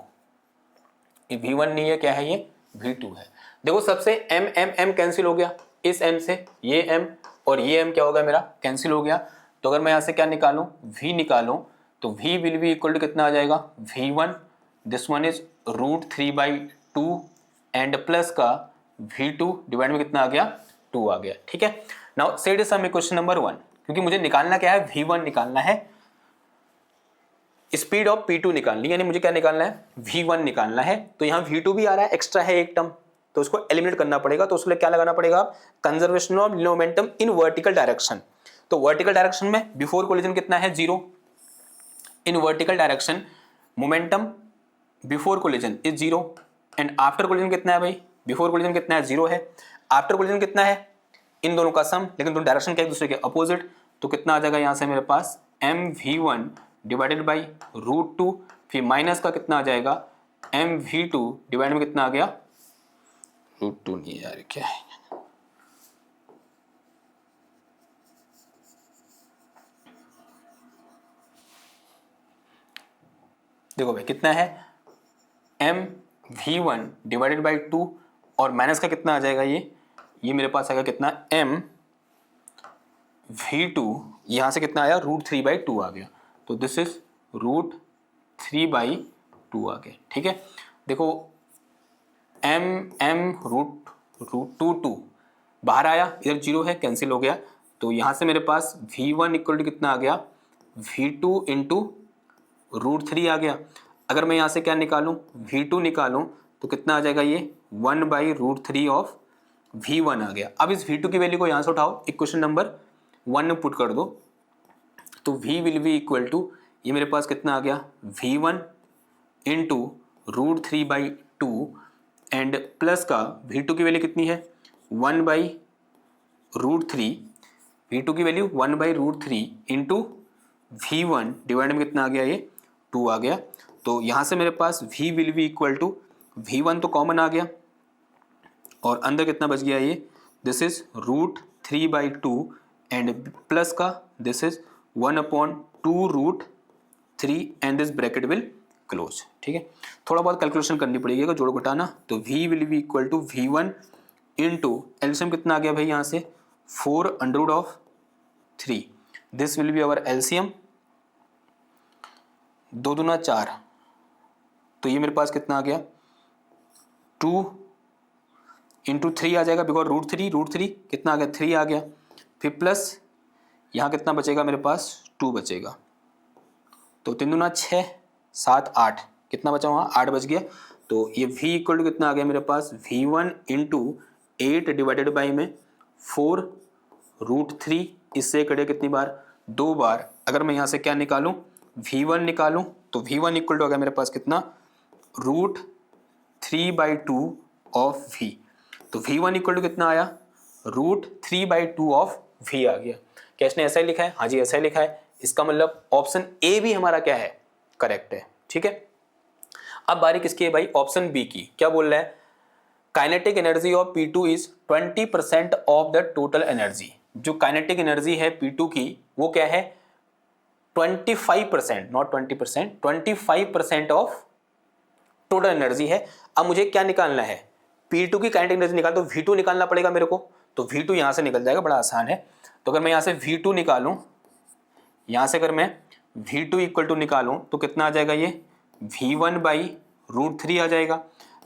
ये V1 नहीं है, क्या है ये, V2 है। देखो सबसे M कैंसिल हो गया, इस M से ये M और ये M क्या होगा मेरा, कैंसिल हो गया। तो अगर मैं यहाँ से क्या निकालूं, V निकालूं, तो V will be equal to कितना आ जाएगा, V1 this one is √3/2 and plus का V2 डिवाइड में कितना आ गया, 2 आ गया। ठीक है, now set is some question number 1, क्योंकि मुझे निकालना क्या है, V1 निकालना है, स्पीड ऑफ P2 निकालनी, यानी मुझे क्या निकालना है, V1 निकालना है। तो यहाँ V2 भी आ रहा है, एक्स्ट्रा है एक टर्म, तो उसको एलिमिनेट करना पड़ेगा। तो उसके लिए क्या लगाना पड़ेगा, conservation of momentum in vertical direction. तो वर्टिकल डायरेक्शन में बिफोर कोलिजन कितना है, 0। In vertical direction momentum before collision is 0 and after collision कितना है भाई, बिफोर कोलिजन कितना है, 0 है, आफ्टर कोलिजन कितना है, इन दोनों का सम, लेकिन दोनों डायरेक्शन क्या एक दूसरे के अपोजिट, तो कितना आ जाएगा यहाँ से मेरे पास mv1 डिवाइडेड बाई √2, फिर माइनस का कितना आ जाएगा mv2 डिवाइड में कितना आ गया √2 नहीं यार क्या है, देखो भाई कितना है mv1 डिवाइडेड बाई 2 और माइनस का कितना आ जाएगा ये मेरे पास आएगा कितना mv2, यहाँ से कितना आया √3/2 आ गया, तो दिस इज √3/2 आ गया। ठीक है, देखो √2 बाहर आया, इधर 0 है कैंसिल हो गया, तो यहाँ से मेरे पास v1 इक्वल टू कितना आ गया v2 इंटू √3 आ गया। अगर मैं यहाँ से क्या निकालूं v2 निकालूं तो कितना आ जाएगा ये 1/√3 ऑफ v1 आ गया। अब इस v2 की वैल्यू को यहाँ से उठाओ, इक्वेशन नंबर 1 में पुट कर दो, तो v will be equal to ये मेरे पास कितना आ गया v1 इंटू √3/2 एंड प्लस का v2 की वैल्यू कितनी है 1/√3, v2 की वैल्यू 1/√3 इंटू v1 डिवाइड में कितना आ गया ये 2 आ गया। तो यहाँ से मेरे पास v will be equal to v1 तो कॉमन आ गया और अंदर कितना बच गया ये दिस इज √3/2 एंड प्लस का this is 1/2√3 and this bracket will close. ठीक है, थोड़ा बहुत कैलकुलेशन करनी पड़ेगी अगर जोड़ घटाना, तो v will be equal to v1 into एल्सियम कितना आ गया भाई यहाँ से 4√3, दिस विल बी अवर एल्सियम 2 दूना 4, तो ये मेरे पास कितना आ गया 2 इंटू 3 आ जाएगा बिकॉज √3 कितना आ गया 3 आ गया, फिर प्लस यहाँ कितना बचेगा मेरे पास 2 बचेगा, तो 3 दूना 6 7 8 कितना बचा वहाँ 8 बच गया। तो ये v इक्वल टू कितना आ गया मेरे पास v1 इंटू 8 डिवाइडेड बाई में 4√3, इससे कटे कितनी बार 2 बार। अगर मैं यहाँ से क्या निकालूं v1 निकालूं तो v1 इक्वल टू आ गया मेरे पास कितना √3/2 ऑफ v, तो v1 इक्वल टू कितना आया √3/2 ऑफ v आ गया। क्या इसने ऐसा ही लिखा है? हाँ जी ऐसा ही लिखा है, इसका मतलब ऑप्शन ए भी हमारा क्या है करेक्ट है। ठीक है, अब बारी किसकी है भाई ऑप्शन बी की। क्या बोल रहा है kinetic energy of P2 is 20% of the total energy. जो काइनेटिक एनर्जी है P2 की वो क्या है 25%, नॉट 20%, 25% ऑफ टोटल एनर्जी है। अब मुझे क्या निकालना है P2 की काइनेटिक एनर्जी निकाल, तो V2 निकालना पड़ेगा मेरे को, तो V2 यहां से निकल जाएगा, बड़ा आसान है। तो अगर मैं यहां से V2 निकालूं, यहां से अगर मैं V2 इक्वल टू निकालूं तो कितना आ जाएगा ये v1/√3 आ जाएगा।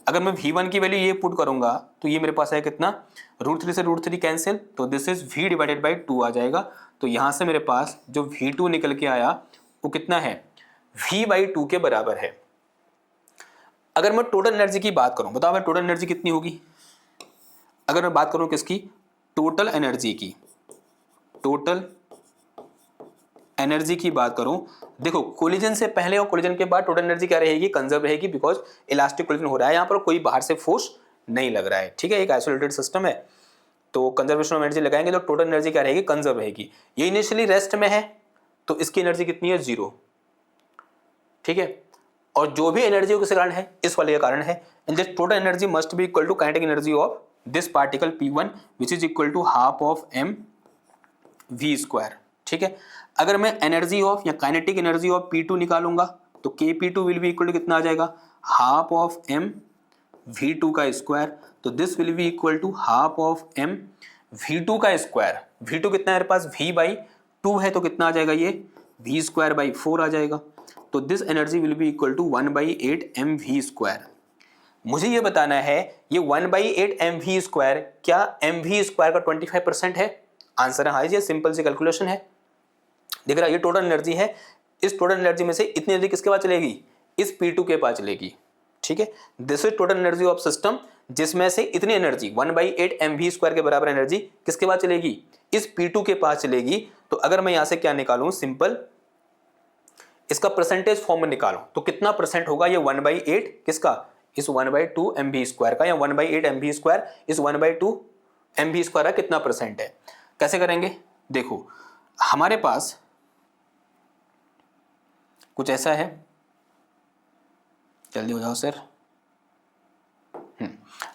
अगर मैं v1 की वैल्यू ये पुट करूंगा तो ये मेरे पास है कितना √3 से √3 कैंसिल, तो this is v divided by 2 आ जाएगा। तो यहां से मेरे पास जो v2 निकल के आया वो कितना है v/2 के बराबर है। अगर मैं टोटल एनर्जी की बात करूं, बताओ मैं टोटल एनर्जी कितनी होगी। अगर मैं बात करूं किसकी टोटल एनर्जी की, टोटल एनर्जी की बात करूं, देखो कोलिजन से पहले और कोलिजन के बाद टोटल एनर्जी क्या रहेगी कंजर्व रहेगी, बिकॉज इलास्टिक कोलिजन हो रहा है, यहाँ पर कोई बाहर से फोर्स नहीं लग रहा है। ठीक है, एक आइसोलेटेड सिस्टम है, तो कंजर्वेशन ऑफ एनर्जी लगाएंगे तो टोटल एनर्जी क्या रहेगी कंजर्व रहेगी। ये इनिशियली रेस्ट में है तो इसकी एनर्जी कितनी है 0। ठीक है, और जो भी एनर्जी किसके कारण है इस वाले का कारण है, and this total energy must be equal to kinetic energy of this particle P1 which is equal to half of mv²। ठीक है, अगर मैं एनर्जी ऑफ या काइनेटिक एनर्जी ऑफ P2 निकालूंगा तो Kp2 will be equal to कितना आ जाएगा हाफ ऑफ mv2 का स्क्वायर, तो this will be equal to half of mv2 का स्क्वायर। v2 कितना है मेरे पास v/2 है, तो कितना आ जाएगा ये v²/4 आ जाएगा। तो this energy will be equal to 1/8 mv²। मुझे ये बताना है ये 1/8 mv² क्या mv² का 25% है? आंसर है हाँ जी, सिंपल सी कैलकुलेशन है। देख रहा है ये टोटल एनर्जी है, इस टोटल एनर्जी में से इतनी एनर्जी किसके पास चलेगी इस P2 के पास चलेगी। ठीक है, this is total energy of system, जिसमें से इतनी एनर्जी 1/8 mv² के बराबर एनर्जी किसके पास चलेगी इस P2 के पास चलेगी। तो अगर मैं यहां से क्या निकालूं सिंपल इसका परसेंटेज फॉर्म में निकालूं तो कितना परसेंट होगा ये 1/8 किसका इस 1/2 mv² का, या 1/8 mv² इस 1/2 एम वी स्क्वायर कितना परसेंट है। कैसे करेंगे, देखो हमारे पास कुछ ऐसा है, जल्दी हो जाओ सर।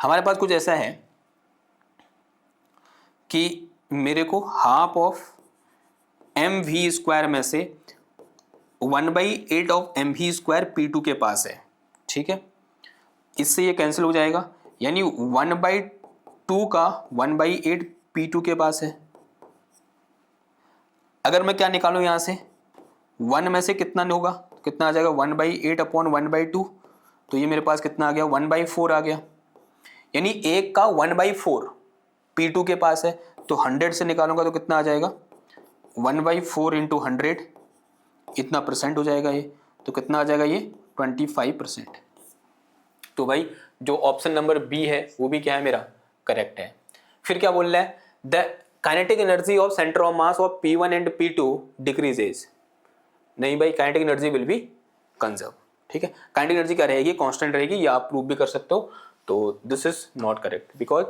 हमारे पास कुछ ऐसा है कि मेरे को half of M V square में से 1/8 of M V square P two के पास है, ठीक है। इससे ये कैंसिल हो जाएगा, यानी 1/2 का 1/8 पी टू के पास है। अगर मैं क्या निकालूं यहां से, 1 में से कितना होगा, कितना आ जाएगा 1/8 अपॉन 1/2, तो ये मेरे पास कितना आ गया 1/4 आ गया। यानी 1 का 1/4 P2 के पास है, तो 100 से निकालूंगा तो कितना आ जाएगा 1/4 इंटू 100, इतना परसेंट हो जाएगा ये, तो कितना आ जाएगा ये 25%। तो भाई जो ऑप्शन नंबर बी है वो भी क्या है मेरा करेक्ट है। फिर क्या बोल रहा है, the kinetic energy of centre of mass of P1 and P2 decreases. नहीं भाई, kinetic energy will B conserve, ठीक है। काइनेटिक एनर्जी क्या रहेगी, कांस्टेंट रहेगी, या आप प्रूव भी कर सकते हो। तो this is not correct, because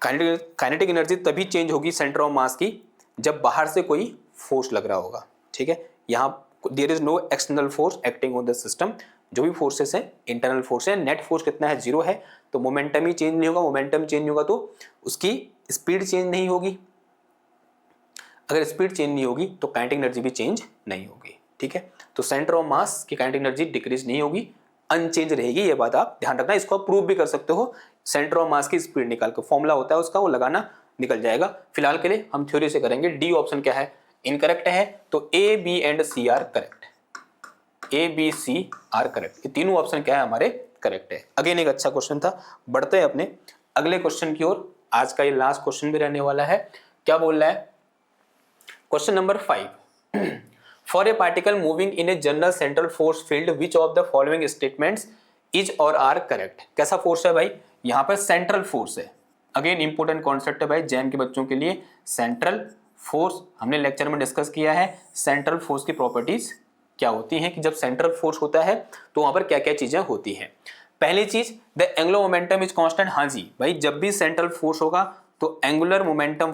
kinetic energy तभी चेंज होगी सेंटर ऑफ मास की जब बाहर से कोई फोर्स लग रहा होगा, ठीक है। यहाँ there is no external force acting on the system, जो भी फोर्सेस है इंटरनल फोर्स है। नेट फोर्स कितना है, 0 है, तो मोमेंटम ही चेंज नहीं होगा। मोमेंटम चेंज होगा तो उसकी स्पीड चेंज नहीं होगी, अगर स्पीड चेंज नहीं होगी तो काइनेटिक एनर्जी भी चेंज नहीं होगी, ठीक है। तो सेंटर ऑफ मास की काइनेटिक एनर्जी डिक्रीज नहीं होगी, अनचेंज रहेगी, ये बात आप ध्यान रखना। इसको आप प्रूव भी कर सकते हो, सेंटर ऑफ मास की स्पीड निकाल कर, फॉर्मूला होता है उसका, वो लगाना, निकल जाएगा। फिलहाल के लिए हम थ्योरी से करेंगे। डी ऑप्शन क्या है, इनकरेक्ट है, तो A B and C are correct, A B C are correct, ये तीनों ऑप्शन क्या है हमारे करेक्ट है। अगेन एक अच्छा क्वेश्चन था। बढ़ते हैं अपने अगले क्वेश्चन की ओर, आज का ये लास्ट क्वेश्चन भी रहने वाला है। क्या बोल रहा है, question number 5, for a particle moving in a general central force field which of the following statements is or are correct. कैसा फोर्स है भाई, यहाँ पर सेंट्रल फोर्स है। अगेन इंपॉर्टेंट कॉन्सेप्ट है भाई जैम के बच्चों के लिए। सेंट्रल फोर्स हमने लेक्चर में डिस्कस किया है, सेंट्रल फोर्स की प्रॉपर्टीज क्या होती हैं, कि जब सेंट्रल फोर्स होता है तो वहां पर क्या क्या चीजें होती हैं। पहली चीज, the angular momentum is constant. हाँ जी भाई, जब भी सेंट्रल फोर्स होगा तो एंगुलर मोमेंटम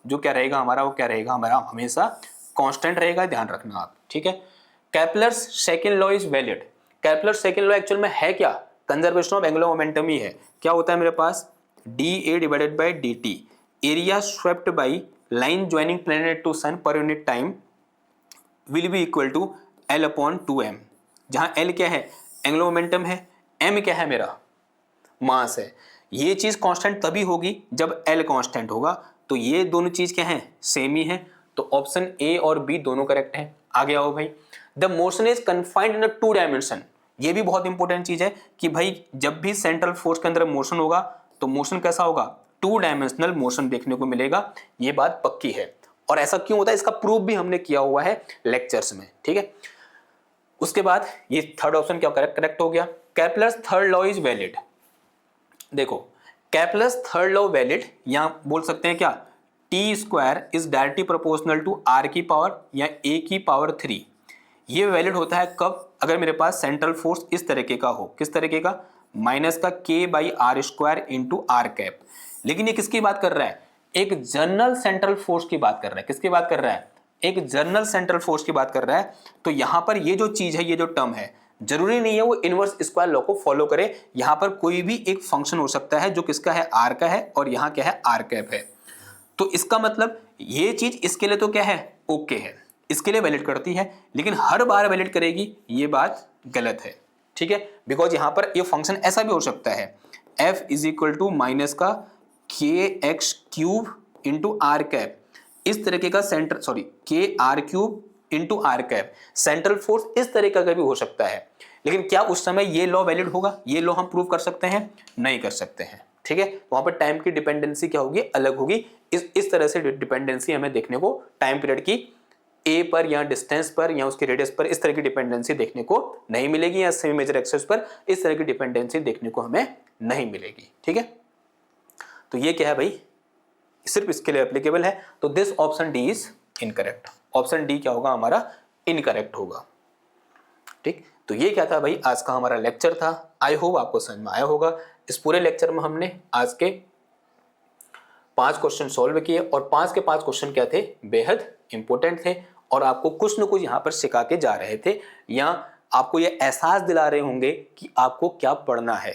जो क्या रहेगा हमारा, वो क्या रहेगा हमारा, हमेशा कांस्टेंट रहेगा, ध्यान रखना आप, ठीक है। Kepler's second law is valid. Kepler's second law actual में है क्या, कंजर्वेशन ऑफ एंगुलर मोमेंटम ही है। क्या होता है मेरे पास, dA divided by dt, area swept by line joining planet to sun per unit time will be equal to L upon 2m, जहां L क्या है एंगुलर मोमेंटम है, m क्या है मेरा मास है। ये चीज कांस्टेंट तभी होगी जब L कांस्टेंट होगा, तो ये दोनों चीज क्या है सेम ही है, तो ऑप्शन ए और बी दोनों करेक्ट है। आगे आओ भाई, the motion is confined in 2 dimension. ये भी बहुत इंपॉर्टेंट चीज है कि भाई जब भी सेंट्रल फोर्स के अंदर मोशन होगा तो मोशन कैसा होगा, 2 डायमेंशनल मोशन देखने को मिलेगा, ये बात पक्की है। और ऐसा क्यों होता है, इसका प्रूफ भी हमने किया हुआ है लेक्चर्स में, ठीक है। उसके बाद ये थर्ड ऑप्शन क्या करेक्ट हो गया। Kepler's third law is valid. देखो केपलर्स थर्ड लॉ वैलिड, यहां बोल सकते हैं क्या, T square is directly proportional to R की पावर या ए की पावर 3। ये वैलिड होता है कब, अगर मेरे पास सेंट्रल फोर्स इस तरीके का हो, किस तरीके का, माइनस का k by R square into R cap. लेकिन ये किसकी बात कर रहा है, एक जनरल सेंट्रल फोर्स की बात कर रहा है। किसकी बात कर रहा है, एक जनरल सेंट्रल फोर्स की बात कर रहा है। तो यहां पर ये जो चीज है, ये जो टर्म है, जरूरी नहीं है वो इनवर्स स्क्वायर लॉ को फॉलो करे। यहां पर कोई भी एक फंक्शन हो सकता है जो किसका है, आर का है, और यहां क्या है, आर कैप है। तो इसका मतलब ये चीज इसके लिए तो क्या है, ओके है, इसके लिए वैलिड करती है, लेकिन हर बार वैलिड करेगी, ये बात गलत है, ठीक है। बिकॉज यहां पर ये फंक्शन ऐसा भी हो सकता है, f is equal to minus का K X cube into R cap, इस तरीके का centre, sorry K R cube into R cap, central force इस तरीके का भी हो सकता है। लेकिन क्या उस समय ये लॉ वैलिड होगा, ये लॉ हम प्रूव कर सकते हैं, नहीं कर सकते हैं, ठीक है। वहां पर टाइम की डिपेंडेंसी क्या होगी, अलग होगी। इस तरह से डिपेंडेंसी हमें देखने को टाइम पीरियड की ए पर या डिस्टेंस पर या उसके रेडियस पर इस तरह की डिपेंडेंसी देखने को नहीं मिलेगी, या सेमी मेजर एक्सेस पर इस तरह की डिपेंडेंसी देखने को हमें नहीं मिलेगी, ठीक है। तो ये क्या है भाई, सिर्फ इसके लिए एप्लीकेबल है। तो this option D is incorrect, option D क्या होगा हमारा, इनकरेक्ट होगा, ठीक। तो ये क्या था भाई आज का हमारा लेक्चर था। आई होप आपको समझ में आया होगा। इस पूरे लेक्चर में हमने आज के 5 क्वेश्चन सॉल्व किए और 5 के 5 क्वेश्चन क्या थे, बेहद इंपॉर्टेंट थे और आपको कुछ न कुछ यहाँ पर सिखा के जा रहे थे या आपको ये एहसास दिला रहे होंगे कि आपको क्या पढ़ना है।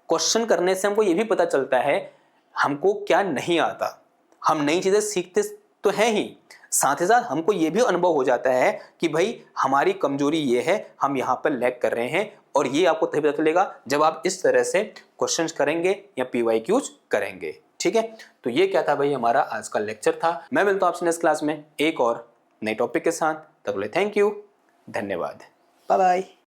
क्वेश्चन करने से हमको ये भी पता चलता है हमको क्या नहीं आता, हम नई चीजें सीखते तो हैं ही, साथ ही साथ हमको ये भी अनुभव हो जाता है कि भाई हमारी कमजोरी ये है, हम यहाँ पर लैग कर रहे हैं। और ये आपको तभी पता चलेगा जब आप इस तरह से क्वेश्चंस करेंगे या PYQs करेंगे। ठीक है, तो ये क्या था भाई हमारा आज का लेक्चर था। मैं मिलता हूँ आपसे नेक्स्ट क्लास में एक और नए टॉपिक के साथ। तब तक थैंक यू, धन्यवाद, बाय बाय।